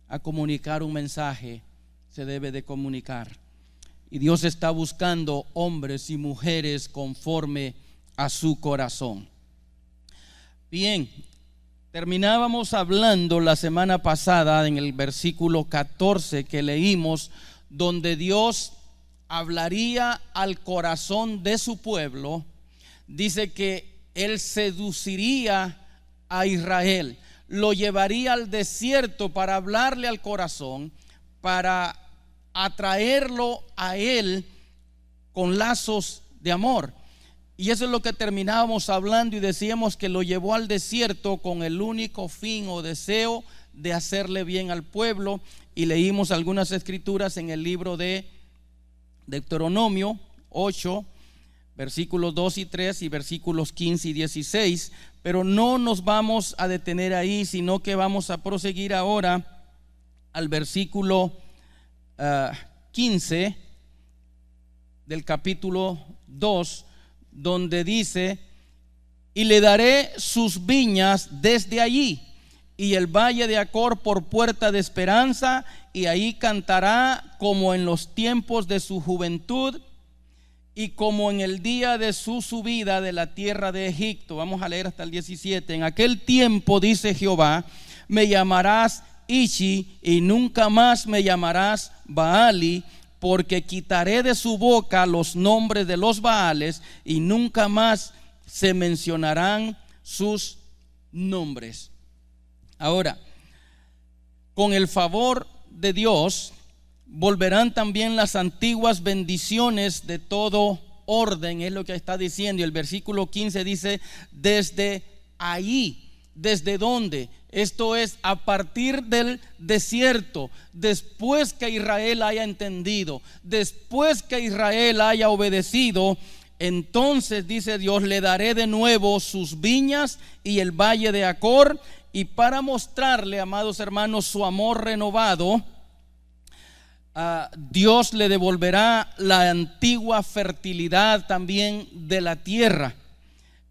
a comunicar un mensaje, se debe de comunicar. Y Dios está buscando hombres y mujeres conforme a su corazón. Bien, terminábamos hablando la semana pasada en el versículo 14 que leímos, donde Dios hablaría al corazón de su pueblo. Dice que Él seduciría a Israel, lo llevaría al desierto para hablarle al corazón, para atraerlo a Él con lazos de amor. Y eso es lo que terminábamos hablando, y decíamos que lo llevó al desierto con el único fin o deseo de hacerle bien al pueblo, y leímos algunas escrituras en el libro de Deuteronomio 8, versículos 2 y 3 y versículos 15 y 16, pero no nos vamos a detener ahí, sino que vamos a proseguir ahora al versículo 15 del capítulo 2, donde dice: y le daré sus viñas desde allí, y el valle de Acor por puerta de esperanza, y ahí cantará como en los tiempos de su juventud y como en el día de su subida de la tierra de Egipto. Vamos a leer hasta el 17. En aquel tiempo, dice Jehová, me llamarás Ishi, y nunca más me llamarás Baali, porque quitaré de su boca los nombres de los Baales, y nunca más se mencionarán sus nombres. Ahora, con el favor de Dios, volverán también las antiguas bendiciones de todo orden, es lo que está diciendo. Y el versículo 15 dice: desde ahí. ¿Desde dónde? Esto es a partir del desierto, después que Israel haya entendido, después que Israel haya obedecido. Entonces, dice Dios, le daré de nuevo sus viñas y el valle de Acor. Y para mostrarle, amados hermanos, su amor renovado, Dios le devolverá la antigua fertilidad también de la tierra.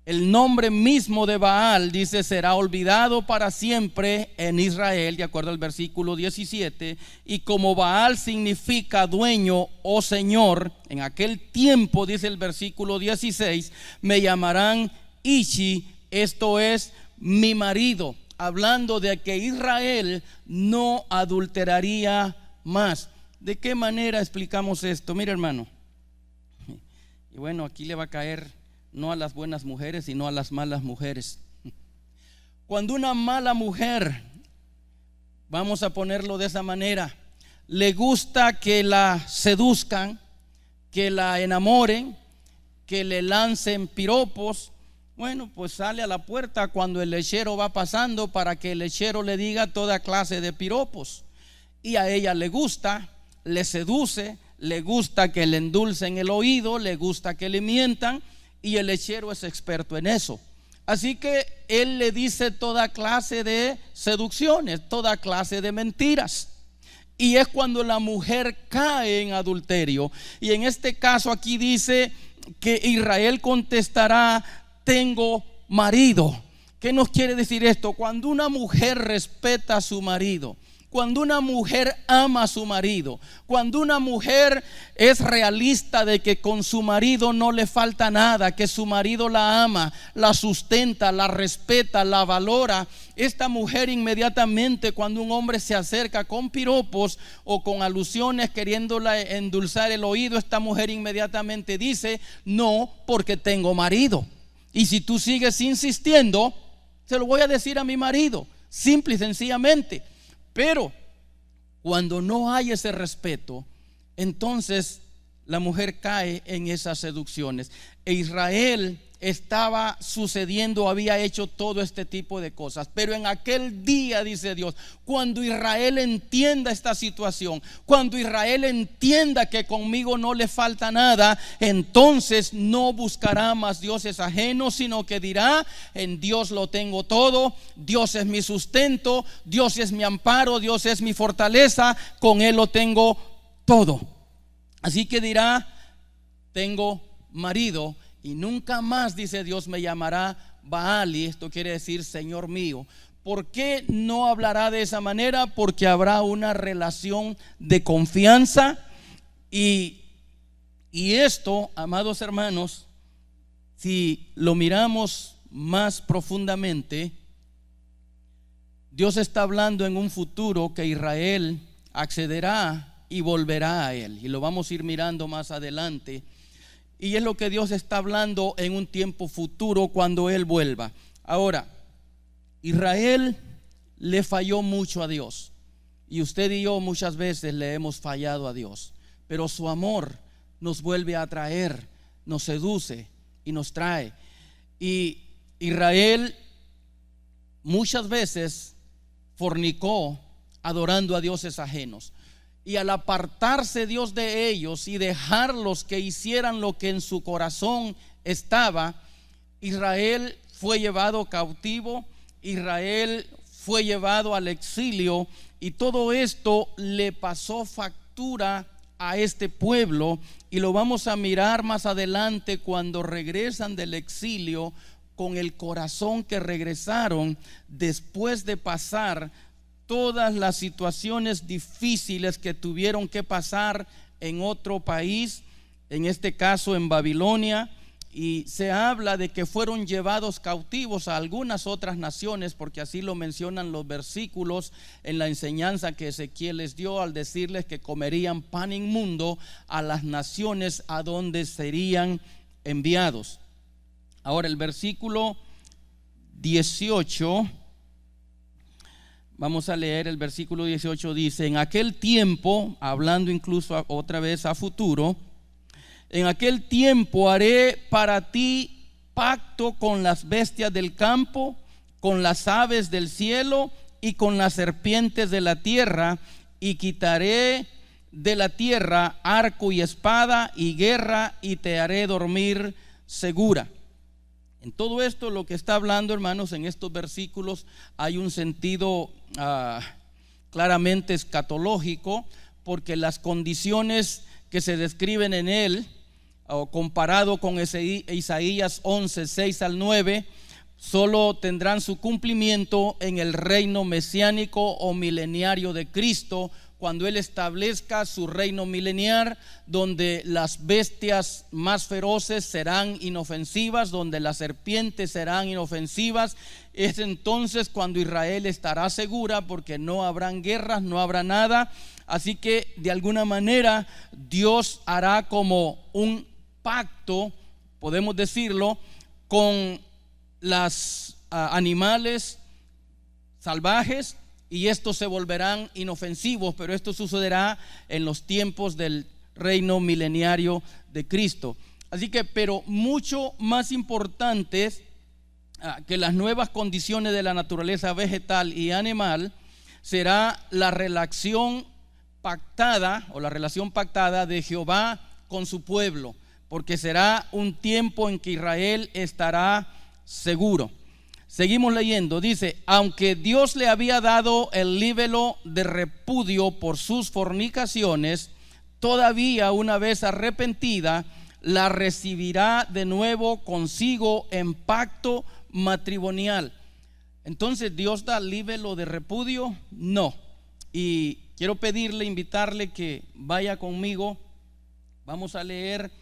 El nombre mismo de Baal, dice, será olvidado para siempre en Israel, de acuerdo al versículo 17. Y como Baal significa dueño o señor, en aquel tiempo, dice el versículo 16, me llamarán Ishi, esto es, mi marido. Hablando de que Israel no adulteraría más. ¿De qué manera explicamos esto? Mira, hermano, y bueno, aquí le va a caer no a las buenas mujeres, sino a las malas mujeres. Cuando una mala mujer, vamos a ponerlo de esa manera, le gusta que la seduzcan, que la enamoren, que le lancen piropos, bueno, pues sale a la puerta cuando el lechero va pasando para que el lechero le diga toda clase de piropos. Y a ella le gusta, le seduce, le gusta que le endulcen el oído, le gusta que le mientan, y el lechero es experto en eso. Así que él le dice toda clase de seducciones, toda clase de mentiras. Y es cuando la mujer cae en adulterio. Y en este caso aquí dice que Israel contestará: tengo marido. ¿Qué nos quiere decir esto? Cuando una mujer respeta a su marido, cuando una mujer ama a su marido, cuando una mujer es realista de que con su marido no le falta nada, que su marido la ama, la sustenta, la respeta, la valora, esta mujer inmediatamente, cuando un hombre se acerca con piropos o con alusiones queriéndola endulzar el oído, esta mujer inmediatamente dice: no, porque tengo marido. Y si tú sigues insistiendo, se lo voy a decir a mi marido, simple y sencillamente. Pero cuando no hay ese respeto, entonces la mujer cae en esas seducciones. E Israel estaba sucediendo, había hecho todo este tipo de cosas. Pero en aquel día, dice Dios, cuando Israel entienda esta situación, cuando Israel entienda que conmigo no le falta nada, entonces no buscará más dioses ajenos, sino que dirá: en Dios lo tengo todo, Dios es mi sustento, Dios es mi amparo, Dios es mi fortaleza, con Él lo tengo todo. Así que dirá: tengo marido. Y nunca más, dice Dios, me llamará Baal, y esto quiere decir Señor mío. ¿Por qué no hablará de esa manera? Porque habrá una relación de confianza. Y esto, amados hermanos, si lo miramos más profundamente, Dios está hablando en un futuro que Israel accederá y volverá a Él. Y lo vamos a ir mirando más adelante. Y es lo que Dios está hablando en un tiempo futuro cuando Él vuelva. Ahora, Israel le falló mucho a Dios. Y usted y yo muchas veces le hemos fallado a Dios. Pero su amor nos vuelve a atraer, nos seduce y nos trae. Y Israel muchas veces fornicó adorando a dioses ajenos. Y al apartarse Dios de ellos y dejarlos que hicieran lo que en su corazón estaba, Israel fue llevado cautivo, Israel fue llevado al exilio, y todo esto le pasó factura a este pueblo, y lo vamos a mirar más adelante cuando regresan del exilio con el corazón que regresaron después de pasar todas las situaciones difíciles que tuvieron que pasar en otro país, en este caso en Babilonia. Y se habla de que fueron llevados cautivos a algunas otras naciones, porque así lo mencionan los versículos en la enseñanza que Ezequiel les dio al decirles que comerían pan inmundo a las naciones a donde serían enviados. Ahora el versículo 18, vamos a leer el versículo 18, dice: en aquel tiempo, hablando incluso otra vez a futuro, en aquel tiempo haré para ti pacto con las bestias del campo, con las aves del cielo y con las serpientes de la tierra, y quitaré de la tierra arco y espada y guerra, y te haré dormir segura. En todo esto, lo que está hablando, hermanos, en estos versículos hay un sentido claramente escatológico, porque las condiciones que se describen en él, o comparado con Isaías 11, 6 al 9, solo tendrán su cumplimiento en el reino mesiánico o mileniario de Cristo, cuando Él establezca su reino milenial, donde las bestias más feroces serán inofensivas, donde las serpientes serán inofensivas. Es entonces cuando Israel estará segura, porque no habrán guerras, no habrá nada. Así que de alguna manera Dios hará como un pacto, podemos decirlo, con los animales salvajes, y estos se volverán inofensivos, pero esto sucederá en los tiempos del reino mileniario de Cristo. Así que, pero mucho más importantes que las nuevas condiciones de la naturaleza vegetal y animal, será la relación pactada, o la relación pactada de Jehová con su pueblo, porque será un tiempo en que Israel estará seguro. Seguimos leyendo, dice: aunque Dios le había dado el libelo de repudio por sus fornicaciones, todavía una vez arrepentida, la recibirá de nuevo consigo en pacto matrimonial. Entonces, ¿Dios da libelo de repudio? No. Y quiero pedirle, invitarle que vaya conmigo. Vamos a leer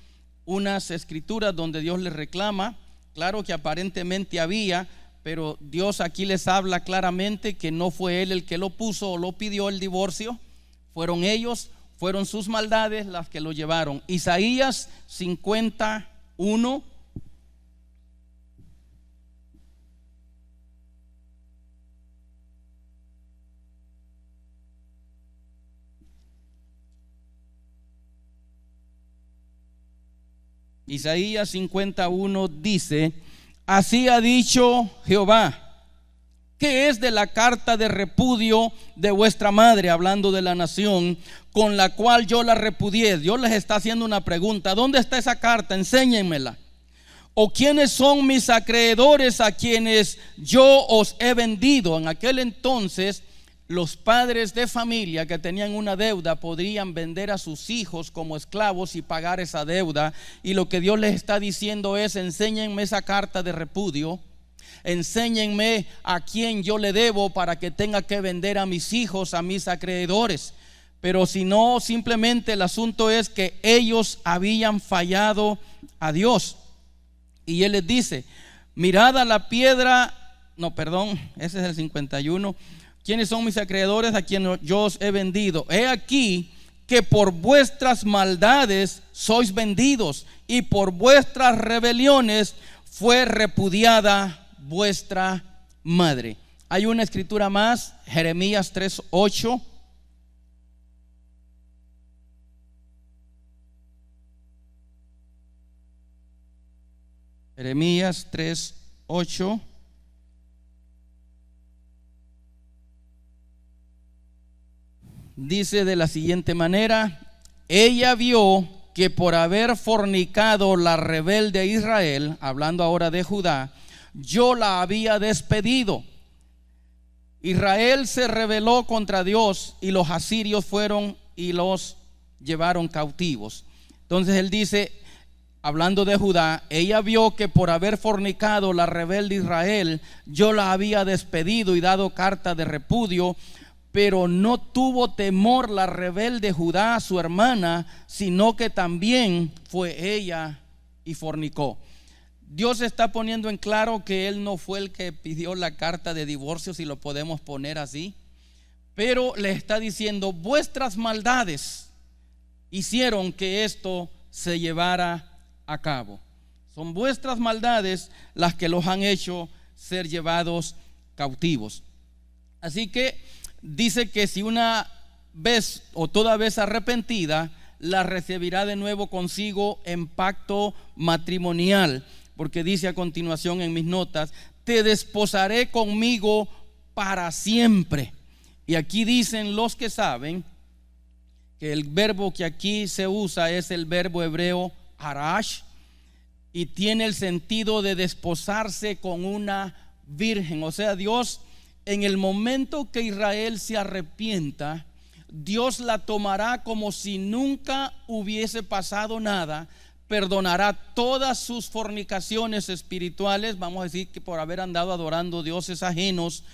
unas escrituras donde Dios les reclama. Claro que aparentemente había, pero Dios aquí les habla claramente que no fue Él el que lo puso o lo pidió el divorcio. Fueron ellos, fueron sus maldades las que lo llevaron. Isaías 51. Isaías 51 dice: así ha dicho Jehová, ¿qué es de la carta de repudio de vuestra madre? Hablando de la nación con la cual yo la repudié. Dios les está haciendo una pregunta: ¿dónde está esa carta? Enséñenmela. ¿O quiénes son mis acreedores a quienes yo os he vendido? En aquel entonces, los padres de familia que tenían una deuda podrían vender a sus hijos como esclavos y pagar esa deuda. Y lo que Dios les está diciendo es: enséñenme esa carta de repudio, enséñenme a quién yo le debo para que tenga que vender a mis hijos, a mis acreedores. Pero si no, simplemente el asunto es que ellos habían fallado a Dios. Y Él les dice: mirad a la piedra, no, perdón, ese es el 51. ¿Quiénes son mis acreedores a quienes yo os he vendido? He aquí que por vuestras maldades sois vendidos, y por vuestras rebeliones fue repudiada vuestra madre. Hay una escritura más, Jeremías 3:8. Jeremías 3:8. dice de la siguiente manera: ella vio que por haber fornicado la rebelde Israel, hablando ahora de Judá, yo la había despedido. Israel se rebeló contra Dios y los asirios fueron y los llevaron cautivos. Entonces él dice, hablando de Judá, ella vio que por haber fornicado la rebelde Israel, yo la había despedido y dado carta de repudio, pero no tuvo temor la rebelde Judá, su hermana, sino que también fue ella y fornicó. Dios está poniendo en claro que él no fue el que pidió la carta de divorcio, si lo podemos poner así, pero le está diciendo: vuestras maldades hicieron que esto se llevara a cabo. Son vuestras maldades las que los han hecho ser llevados cautivos. Así que dice que si una vez o toda vez arrepentida, la recibirá de nuevo consigo en pacto matrimonial, porque dice a continuación en mis notas: te desposaré conmigo para siempre. Y aquí dicen los que saben que el verbo que aquí se usa es el verbo hebreo harash, y tiene el sentido de desposarse con una virgen. O sea, Dios, en el momento que Israel se arrepienta, Dios la tomará como si nunca hubiese pasado nada, perdonará todas sus fornicaciones espirituales, vamos a decir que por haber andado adorando dioses ajenos,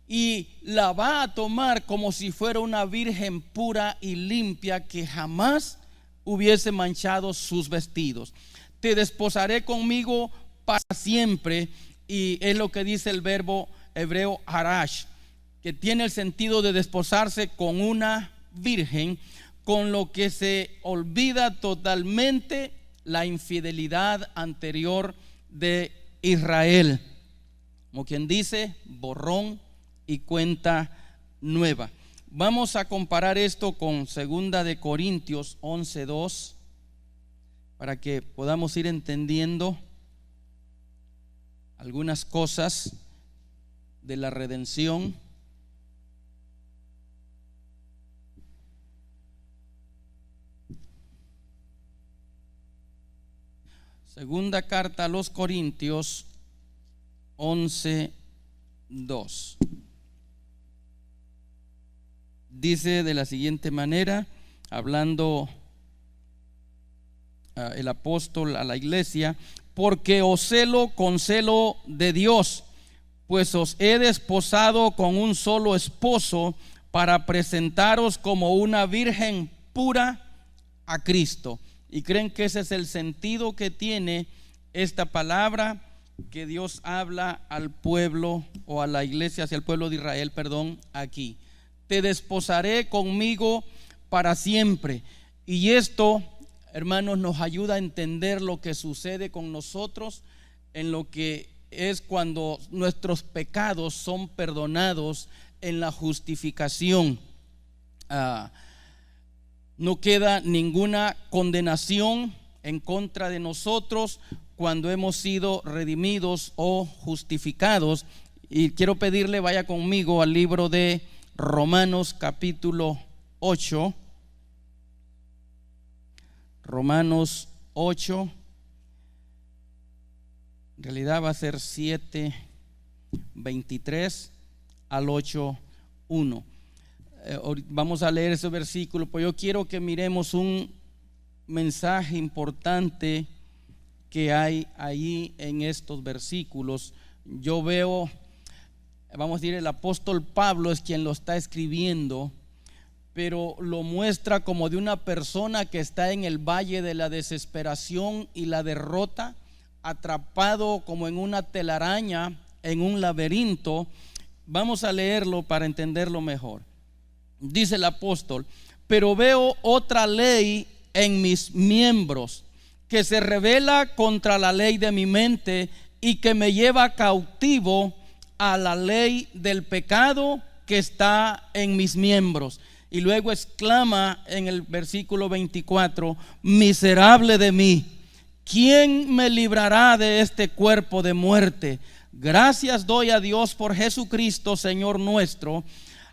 y la va a tomar como si fuera una virgen pura y limpia que jamás hubiese manchado sus vestidos. Te desposaré conmigo para siempre, y es lo que dice el verbo hebreo harash, que tiene el sentido de desposarse con una virgen, con lo que se olvida totalmente la infidelidad anterior de Israel. Como quien dice, borrón y cuenta nueva. Vamos a comparar esto con 2 de Corintios 11:2 para que podamos ir entendiendo algunas cosas de la redención. Segunda carta a los Corintios 11:2. Dice de la siguiente manera, hablando el apóstol a la iglesia: porque os celo con celo de Dios, pues os he desposado con un solo esposo, para presentaros como una virgen pura a Cristo. Y creen que ese es el sentido que tiene esta palabra que Dios habla al pueblo, o a la iglesia, hacia el pueblo de Israel, aquí. Te desposaré conmigo para siempre. Y esto, hermanos, nos ayuda a entender lo que sucede con nosotros en lo que es cuando nuestros pecados son perdonados en la justificación. No queda ninguna condenación en contra de nosotros cuando hemos sido redimidos o justificados. Y quiero pedirle, vaya conmigo al libro de Romanos capítulo 8. Romanos 8, en realidad va a ser 7:23 al 8:1. Vamos a leer ese versículo, pues yo quiero que miremos un mensaje importante que hay ahí en estos versículos. Yo veo, vamos a decir, el apóstol Pablo es quien lo está escribiendo, pero lo muestra como de una persona que está en el valle de la desesperación y la derrota, atrapado como en una telaraña, en un laberinto. Vamos a leerlo para entenderlo mejor. Dice el apóstol: pero veo otra ley en mis miembros, que se rebela contra la ley de mi mente y que me lleva cautivo a la ley del pecado que está en mis miembros. Y luego exclama en el versículo 24: miserable de mí, ¿quién me librará de este cuerpo de muerte? Gracias doy a Dios por Jesucristo, Señor nuestro,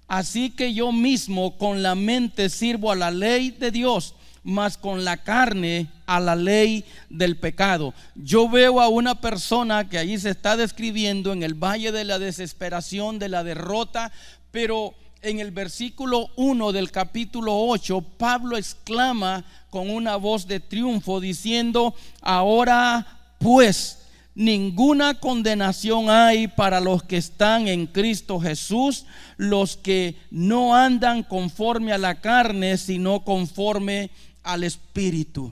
Así que yo mismo con la mente sirvo a la ley de Dios, mas con la carne a la ley del pecado. Yo veo a una persona que allí se está describiendo en el valle de la desesperación, de la derrota, pero en el versículo 1 del capítulo 8, Pablo exclama con una voz de triunfo diciendo: ahora pues, ninguna condenación hay para los que están en Cristo Jesús, los que no andan conforme a la carne, sino conforme al Espíritu.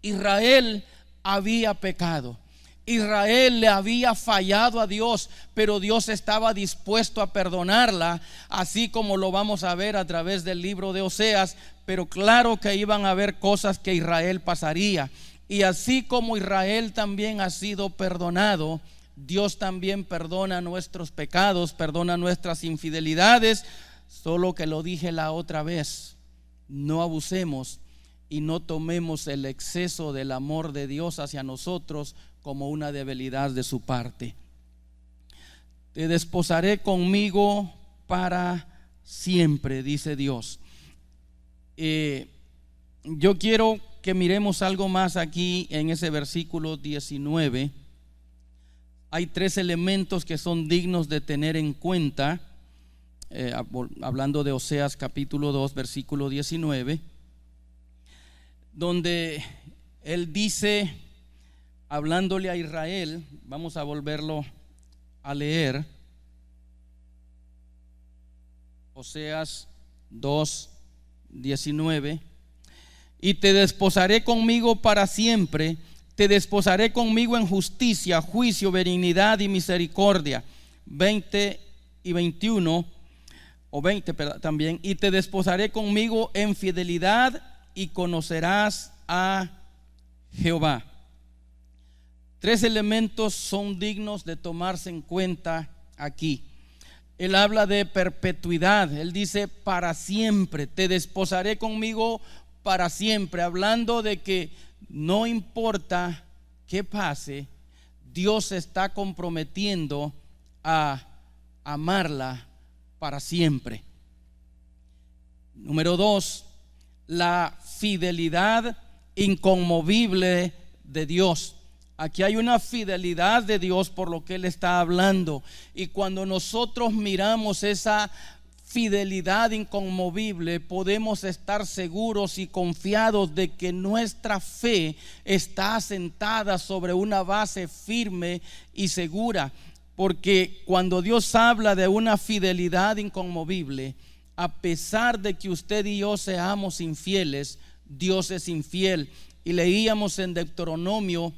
Israel había pecado. Israel le había fallado a Dios, pero Dios estaba dispuesto a perdonarla, así como lo vamos a ver a través del libro de Oseas. Pero claro que iban a haber cosas que Israel pasaría. Y así como Israel también ha sido perdonado, Dios también perdona nuestros pecados, perdona nuestras infidelidades. Solo que lo dije la otra vez, no abusemos y no tomemos el exceso del amor de Dios hacia nosotros como una debilidad de su parte. Te desposaré conmigo para siempre, dice Dios. Yo quiero que miremos algo más aquí en ese versículo 19. Hay 3 elementos que son dignos de tener en cuenta, hablando de Oseas capítulo 2 versículo 19, donde él dice, hablándole a Israel, vamos a volverlo a leer, Oseas 2, 19: y te desposaré conmigo para siempre, te desposaré conmigo en justicia, juicio, benignidad y misericordia. 20 y 21, o 20 también: y te desposaré conmigo en fidelidad y conocerás a Jehová. 3 elementos son dignos de tomarse en cuenta aquí. Él habla de perpetuidad. Él dice para siempre, te desposaré conmigo para siempre, hablando de que no importa qué pase, Dios se está comprometiendo a amarla para siempre. Número 2, la fidelidad inconmovible de Dios. Aquí hay una fidelidad de Dios por lo que Él está hablando, y cuando nosotros miramos esa fidelidad inconmovible, podemos estar seguros y confiados de que nuestra fe está asentada sobre una base firme y segura, porque cuando Dios habla de una fidelidad inconmovible, a pesar de que usted y yo seamos infieles, Dios es infiel. Y leíamos en Deuteronomio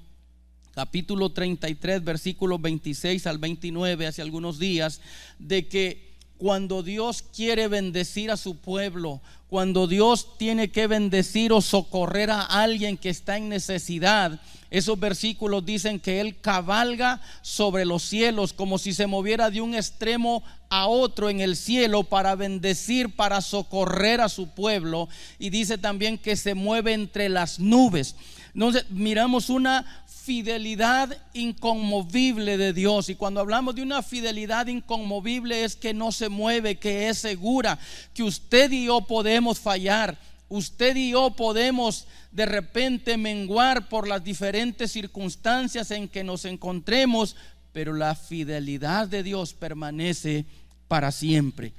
capítulo 33 versículos 26 al 29 hace algunos días, de que cuando Dios quiere bendecir a su pueblo, cuando Dios tiene que bendecir o socorrer a alguien que está en necesidad, esos versículos dicen que Él cabalga sobre los cielos como si se moviera de un extremo a otro en el cielo para bendecir, para socorrer a su pueblo. Y dice también que se mueve entre las nubes. Entonces miramos una fidelidad inconmovible de Dios, y cuando hablamos de una fidelidad inconmovible es que no se mueve, que es segura, que usted y yo podemos fallar, usted y yo podemos de repente menguar por las diferentes circunstancias en que nos encontremos, pero la fidelidad de Dios permanece para siempre.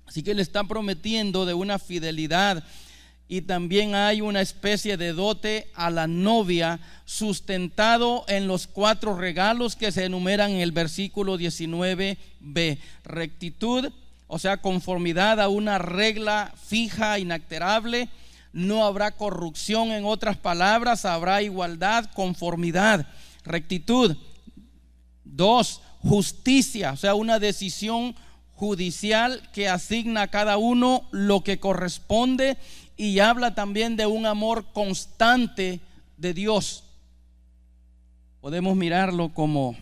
Así que le está prometiendo de una fidelidad. Y también hay una especie de dote a la novia, sustentado en los 4 regalos que se enumeran en el versículo 19b. Rectitud, o sea, conformidad a una regla fija, inalterable. No habrá corrupción, en otras palabras, habrá igualdad, conformidad, rectitud. 2, justicia, o sea, una decisión judicial que asigna a cada uno lo que corresponde. Y habla también de un amor constante de Dios. Podemos mirarlo como,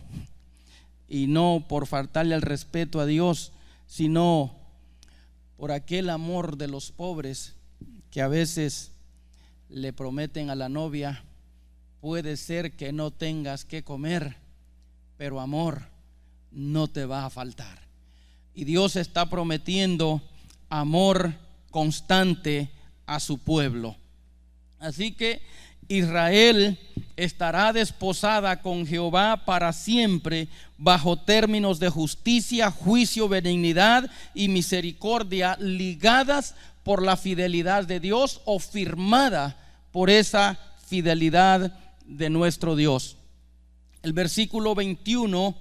y no por faltarle al respeto a Dios, sino por aquel amor de los pobres que a veces le prometen a la novia: puede ser que no tengas que comer, pero amor no te va a faltar. y Dios está prometiendo amor constante a su pueblo. Así que Israel estará desposada con Jehová para siempre, bajo términos de justicia, juicio, benignidad y misericordia, ligadas por la fidelidad de Dios o firmada por esa fidelidad de nuestro Dios. El versículo 21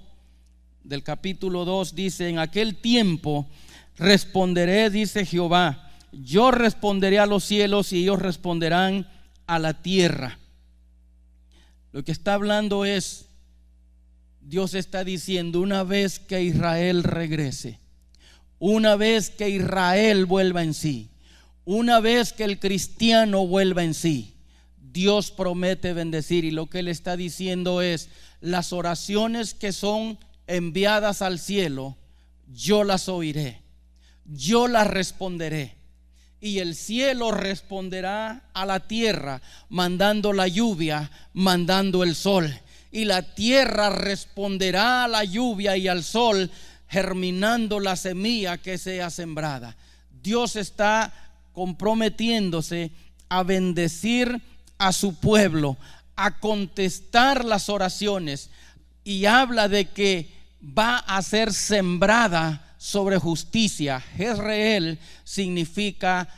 del capítulo 2 dice: en aquel tiempo responderé, dice Jehová, yo responderé a los cielos y ellos responderán a la tierra. Lo que está hablando es, Dios está diciendo, una vez que Israel regrese, una vez que Israel vuelva en sí, una vez que el cristiano vuelva en sí, Dios promete bendecir. Y lo que Él está diciendo es, las oraciones que son enviadas al cielo, yo las oiré, yo las responderé. Y el cielo responderá a la tierra, mandando la lluvia, mandando el sol. Y la tierra responderá a la lluvia y al sol, germinando la semilla que sea sembrada. Dios está comprometiéndose a bendecir a su pueblo, a contestar las oraciones, y habla de que va a ser sembrada sobre justicia. Jezreel significa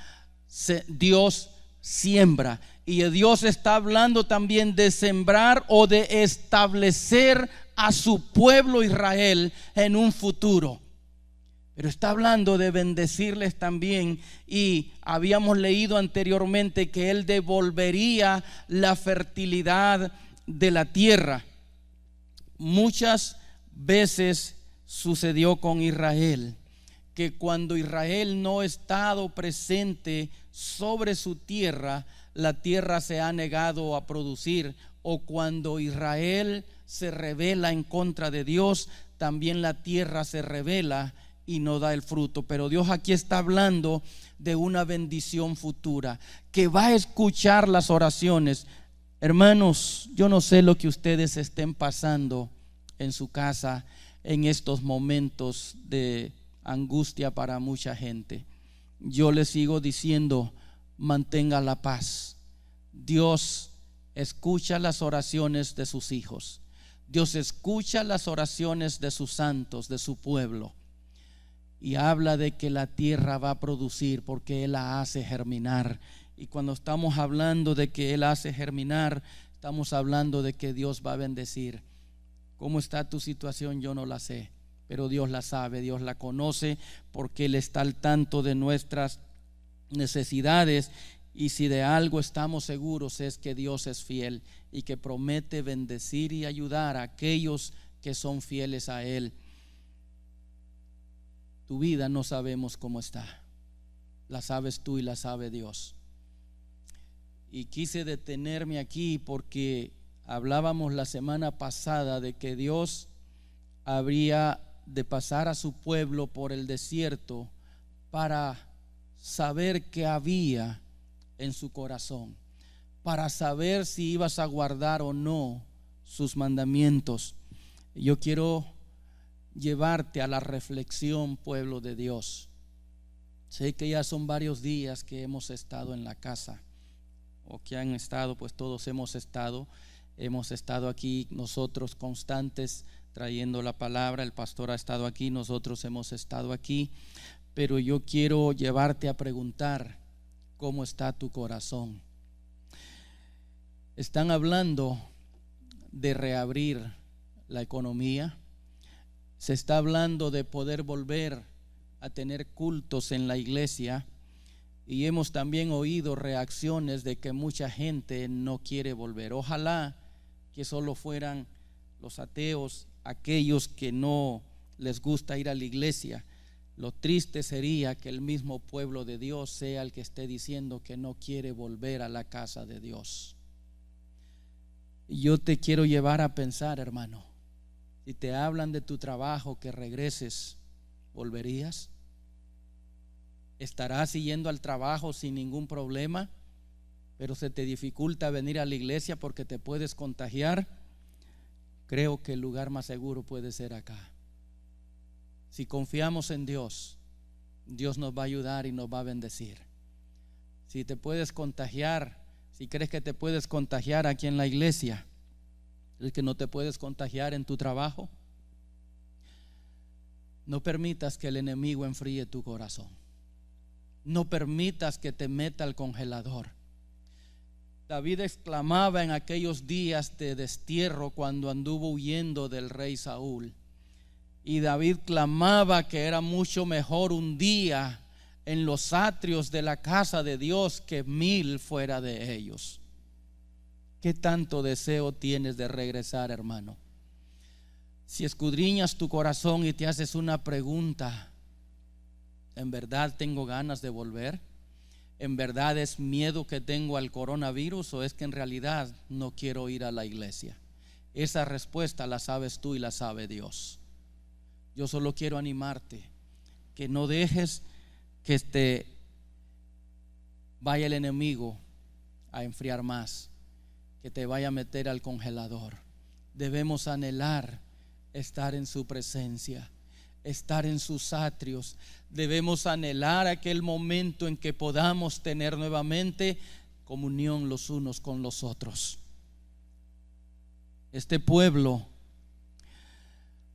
Dios siembra, y Dios está hablando también de sembrar o de establecer a su pueblo Israel en un futuro. Pero está hablando de bendecirles también, y habíamos leído anteriormente que Él devolvería la fertilidad de la tierra. Muchas veces sucedió con Israel que cuando Israel no ha estado presente sobre su tierra, la tierra se ha negado a producir, o cuando Israel se rebela en contra de Dios, también la tierra se rebela y no da el fruto. Pero Dios aquí está hablando de una bendición futura, que va a escuchar las oraciones. Hermanos, yo no sé lo que ustedes estén pasando en su casa en estos momentos de angustia para mucha gente. Yo les sigo diciendo, mantenga la paz. Dios escucha las oraciones de sus hijos. Dios escucha las oraciones de sus santos, de su pueblo. Y habla de que la tierra va a producir porque Él la hace germinar. Y cuando estamos hablando de que Él hace germinar, estamos hablando de que Dios va a bendecir. ¿Cómo está tu situación? Yo no la sé, pero Dios la sabe, Dios la conoce, porque Él está al tanto de nuestras necesidades. Y si de algo estamos seguros es que Dios es fiel y que promete bendecir y ayudar a aquellos que son fieles a Él. Tu vida no sabemos cómo está, la sabes tú y la sabe Dios. Y quise detenerme aquí porque hablábamos la semana pasada de que Dios habría de pasar a su pueblo por el desierto para saber qué había en su corazón, para saber si ibas a guardar o no sus mandamientos. Yo quiero llevarte a la reflexión, pueblo de Dios. Sé que ya son varios días que hemos estado en la casa, o que han estado, pues todos hemos estado aquí nosotros constantes trayendo la palabra. El pastor ha estado aquí, nosotros hemos estado aquí, pero yo quiero llevarte a preguntar, ¿cómo está tu corazón? Están hablando de reabrir la economía. Se está hablando de poder volver a tener cultos en la iglesia, y hemos también oído reacciones de que mucha gente no quiere volver. Ojalá que solo fueran los ateos, aquellos que no les gusta ir a la iglesia. Lo triste sería que el mismo pueblo de Dios sea el que esté diciendo que no quiere volver a la casa de Dios. Y yo te quiero llevar a pensar, hermano, si te hablan de tu trabajo que regreses, ¿volverías? ¿Estarás yendo al trabajo sin ningún problema, pero se te dificulta venir a la iglesia porque te puedes contagiar? Creo que el lugar más seguro puede ser acá. Si confiamos en Dios, Dios nos va a ayudar y nos va a bendecir. Si te puedes contagiar, si crees que te puedes contagiar aquí en la iglesia, ¿es que no te puedes contagiar en tu trabajo? No permitas que el enemigo enfríe tu corazón. No permitas que te meta al congelador. David exclamaba en aquellos días de destierro cuando anduvo huyendo del rey Saúl. Y David clamaba que era mucho mejor un día en los atrios de la casa de Dios que 1000 fuera de ellos. ¿Qué tanto deseo tienes de regresar, hermano? Si escudriñas tu corazón y te haces una pregunta, ¿en verdad tengo ganas de volver? ¿En verdad es miedo que tengo al coronavirus o es que en realidad no quiero ir a la iglesia? Esa respuesta la sabes tú y la sabe Dios. Yo solo quiero animarte que no dejes que te vaya el enemigo a enfriar más, que te vaya a meter al congelador. Debemos anhelar estar en su presencia, estar en sus atrios. Debemos anhelar aquel momento en que podamos tener nuevamente comunión los unos con los otros. Este pueblo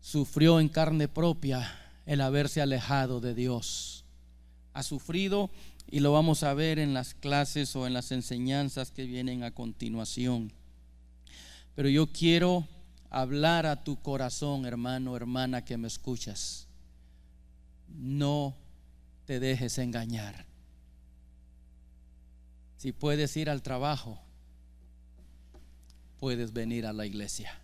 sufrió en carne propia el haberse alejado de Dios. Ha sufrido, y lo vamos a ver en las clases o en las enseñanzas que vienen a continuación. Pero yo quiero hablar a tu corazón, hermano, hermana, que me escuchas. No te dejes engañar. Si puedes ir al trabajo, puedes venir a la iglesia.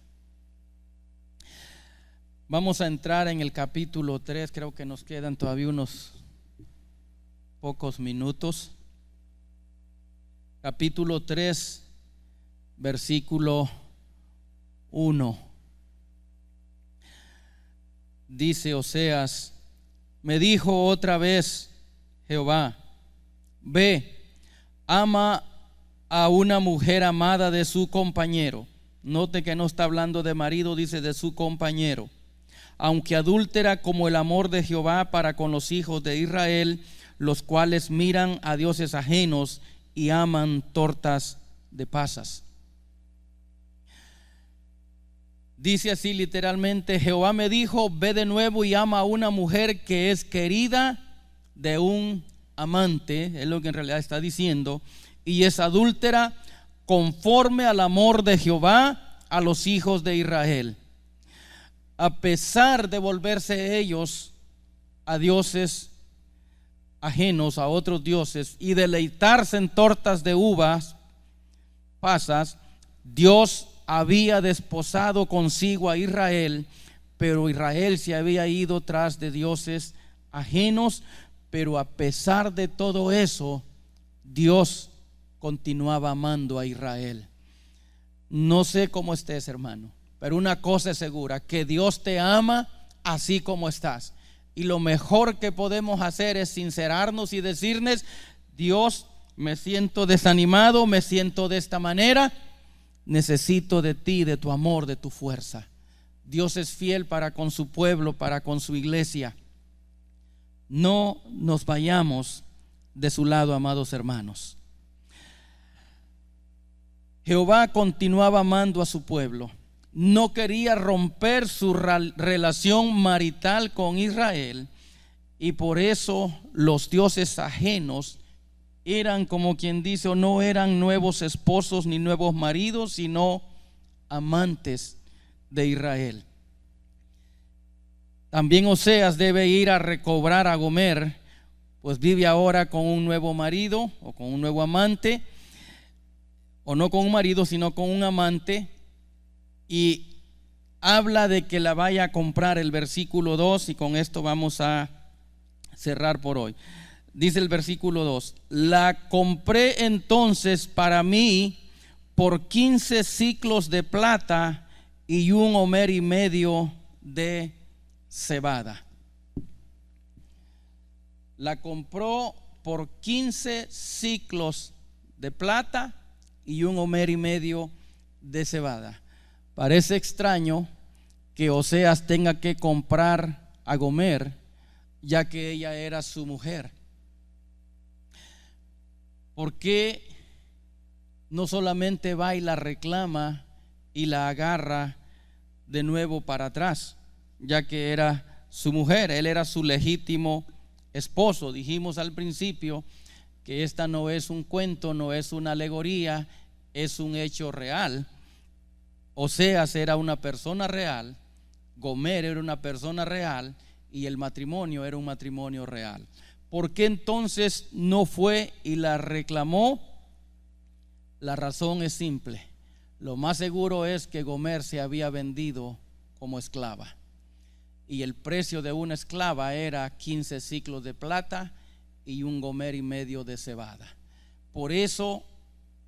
Vamos a entrar en el capítulo 3, creo que nos quedan todavía unos pocos minutos. Capítulo 3, versículo 1. Dice Oseas: me dijo otra vez Jehová, ve, ama a una mujer amada de su compañero. Note que no está hablando de marido, dice de su compañero. Aunque adúltera como el amor de Jehová para con los hijos de Israel, los cuales miran a dioses ajenos y aman tortas de pasas. Dice así literalmente: Jehová me dijo, ve de nuevo y ama a una mujer que es querida de un amante, es lo que en realidad está diciendo, y es adúltera conforme al amor de Jehová a los hijos de Israel. A pesar de volverse ellos a dioses ajenos, a otros dioses, y deleitarse en tortas de uvas pasas, Dios había desposado consigo a Israel, pero Israel se había ido tras de dioses ajenos. Pero a pesar de todo eso, Dios continuaba amando a Israel. No sé cómo estés, hermano, pero una cosa es segura, que Dios te ama así como estás. Y lo mejor que podemos hacer es sincerarnos y decirnos: Dios, me siento desanimado, me siento de esta manera, necesito de ti, de tu amor, de tu fuerza. Dios es fiel para con su pueblo, para con su iglesia. No nos vayamos de su lado, amados hermanos. Jehová continuaba amando a su pueblo. No quería romper su relación marital con Israel, y por eso los dioses ajenos eran, como quien dice, o no eran nuevos esposos ni nuevos maridos, sino amantes de Israel. También Oseas debe ir a recobrar a Gomer, pues vive ahora con un nuevo marido o con un nuevo amante, o no con un marido sino con un amante, y habla de que la vaya a comprar. El versículo 2, y con esto vamos a cerrar por hoy. Dice el versículo 2: la compré entonces para mí por 15 siclos de plata y 1 homer y medio de cebada. La compró por 15 siclos de plata y 1 homer y medio de cebada. Parece extraño que Oseas tenga que comprar a Gomer, ya que ella era su mujer. ¿Por qué no solamente va y la reclama y la agarra de nuevo para atrás, ya que era su mujer? Él era su legítimo esposo. Dijimos al principio que esta no es un cuento, no es una alegoría, es un hecho real. Oseas era una persona real, Gomer era una persona real y el matrimonio era un matrimonio real. ¿Por qué entonces no fue y la reclamó? La razón es simple. Lo más seguro es que Gomer se había vendido como esclava, y el precio de una esclava era 15 ciclos de plata y un gomer y medio de cebada. Por eso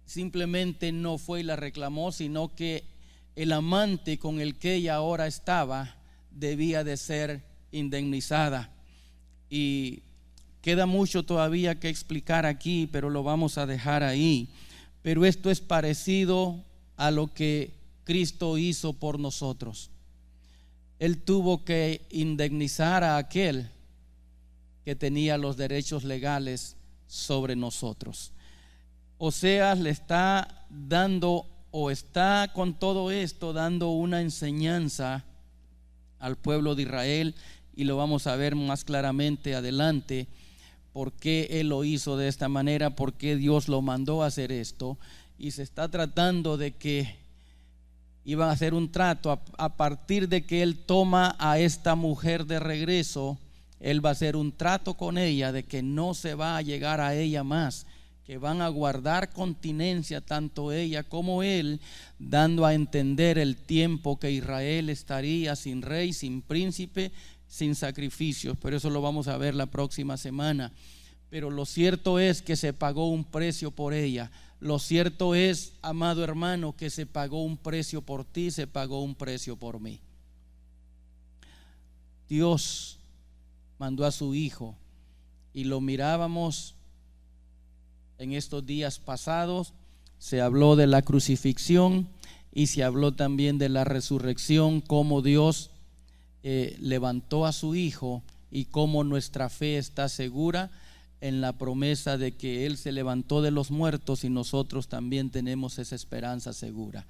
simplemente no fue y la reclamó, sino que el amante con el que ella ahora estaba debía de ser indemnizada. Y queda mucho todavía que explicar aquí, pero lo vamos a dejar ahí. Pero esto es parecido a lo que Cristo hizo por nosotros. Él tuvo que indemnizar a aquel que tenía los derechos legales sobre nosotros. Oseas le está dando, o está con todo esto dando una enseñanza al pueblo de Israel, y lo vamos a ver más claramente adelante. ¿Por qué él lo hizo de esta manera? ¿Por qué Dios lo mandó a hacer esto? Y se está tratando de que iban a hacer un trato a partir de que él toma a esta mujer de regreso. Él va a hacer un trato con ella de que no se va a llegar a ella más, que van a guardar continencia tanto ella como él, dando a entender el tiempo que Israel estaría sin rey, sin príncipe, sin sacrificios. Pero eso lo vamos a ver la próxima semana. Pero lo cierto es que se pagó un precio por ella. Lo cierto es, amado hermano, que se pagó un precio por ti, se pagó un precio por mí. Dios mandó a su Hijo, y lo mirábamos en estos días pasados. Se habló de la crucifixión y se habló también de la resurrección, cómo Dios levantó a su Hijo y cómo nuestra fe está segura en la promesa de que Él se levantó de los muertos, y nosotros también tenemos esa esperanza segura.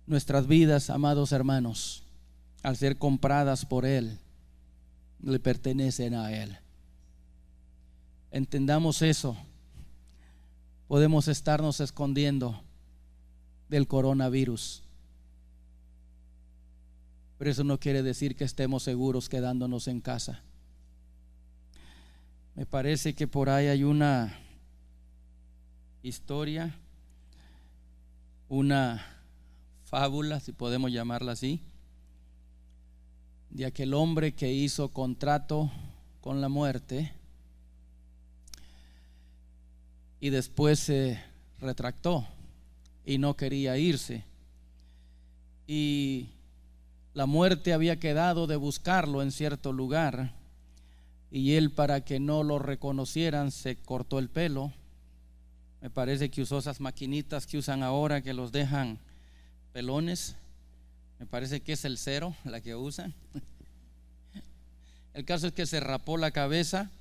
Nuestras vidas, amados hermanos, al ser compradas por Él, le pertenecen a Él. Entendamos eso. Podemos estarnos escondiendo del coronavirus, pero eso no quiere decir que estemos seguros quedándonos en casa. Me parece que por ahí hay una historia, una fábula, si podemos llamarla así, de aquel hombre que hizo contrato con la muerte y después se retractó y no quería irse, y la muerte había quedado de buscarlo en cierto lugar, y él, para que no lo reconocieran, se cortó el pelo. Me parece que usó esas maquinitas que usan ahora, que los dejan pelones. Me parece que es el cero la que usan. El caso es que se rapó la cabeza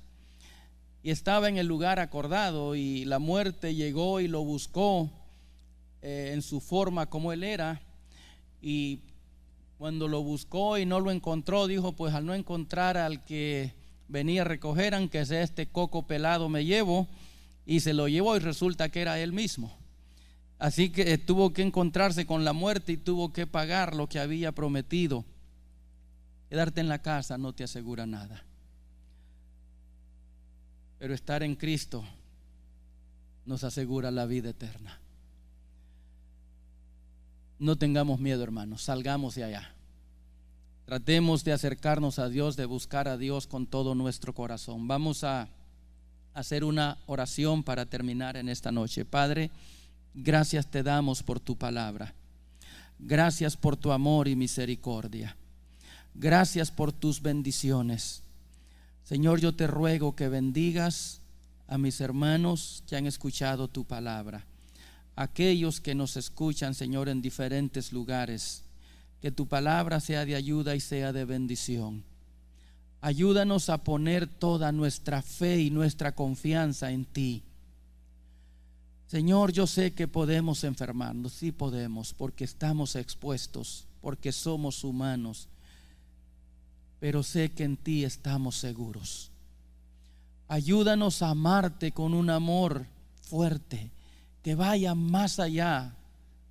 y estaba en el lugar acordado, y la muerte llegó y lo buscó en su forma como él era. Y cuando lo buscó y no lo encontró, dijo: pues al no encontrar al que venía a recoger, aunque sea este coco pelado me llevo. Y se lo llevó, y resulta que era él mismo. Así que tuvo que encontrarse con la muerte y tuvo que pagar lo que había prometido. Quedarte en la casa no te asegura nada, pero estar en Cristo nos asegura la vida eterna. No tengamos miedo, hermanos, salgamos de allá. Tratemos de acercarnos a Dios, de buscar a Dios con todo nuestro corazón. Vamos a hacer una oración para terminar en esta noche. Padre, gracias te damos por tu palabra. Gracias por tu amor y misericordia. Gracias por tus bendiciones. Señor, yo te ruego que bendigas a mis hermanos que han escuchado tu palabra, aquellos que nos escuchan, Señor, en diferentes lugares. Que tu palabra sea de ayuda y sea de bendición. Ayúdanos a poner toda nuestra fe y nuestra confianza en ti. Señor, yo sé que podemos enfermarnos, sí podemos, porque estamos expuestos, porque somos humanos, pero sé que en ti estamos seguros. Ayúdanos a amarte con un amor fuerte, que vaya más allá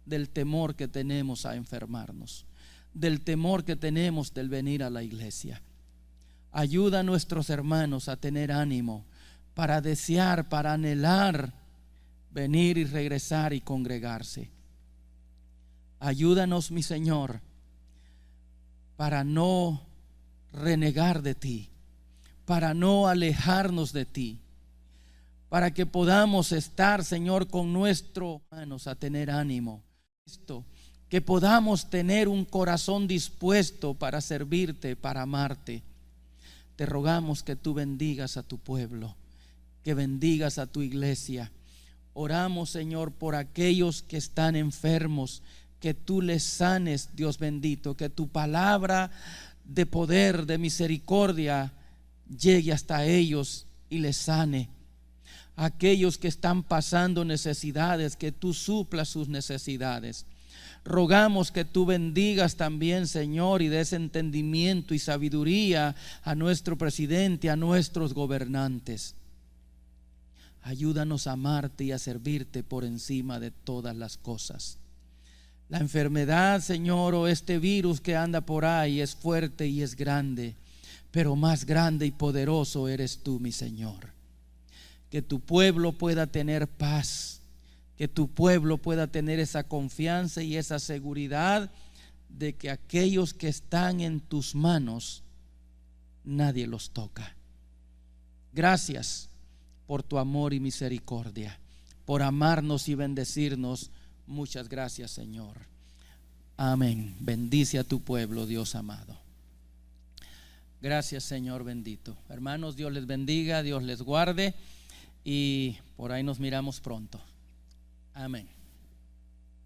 del temor que tenemos a enfermarnos, del temor que tenemos del venir a la iglesia. Ayuda a nuestros hermanos a tener ánimo para desear, para anhelar venir y regresar y congregarse. Ayúdanos, mi Señor, para no renegar de ti, para no alejarnos de ti, para que podamos estar, Señor, con nuestros hermanos a tener ánimo. Que podamos tener un corazón dispuesto para servirte, para amarte. Te rogamos que tú bendigas a tu pueblo, que bendigas a tu iglesia. Oramos, Señor, por aquellos que están enfermos, que tú les sanes, Dios bendito, que tu palabra de poder, de misericordia llegue hasta ellos y les sane. Aquellos que están pasando necesidades, que tú suplas sus necesidades. Rogamos que tú bendigas también, Señor, y des entendimiento y sabiduría a nuestro presidente, a nuestros gobernantes. Ayúdanos a amarte y a servirte por encima de todas las cosas. La enfermedad, Señor, o este virus que anda por ahí es fuerte y es grande, pero más grande y poderoso eres tú, mi Señor. Que tu pueblo pueda tener paz, que tu pueblo pueda tener esa confianza y esa seguridad de que aquellos que están en tus manos, nadie los toca. Gracias por tu amor y misericordia, por amarnos y bendecirnos. Muchas gracias, Señor. Amén. Bendice a tu pueblo, Dios amado. Gracias, Señor bendito. Hermanos, Dios les bendiga, Dios les guarde y por ahí nos miramos pronto. Amén.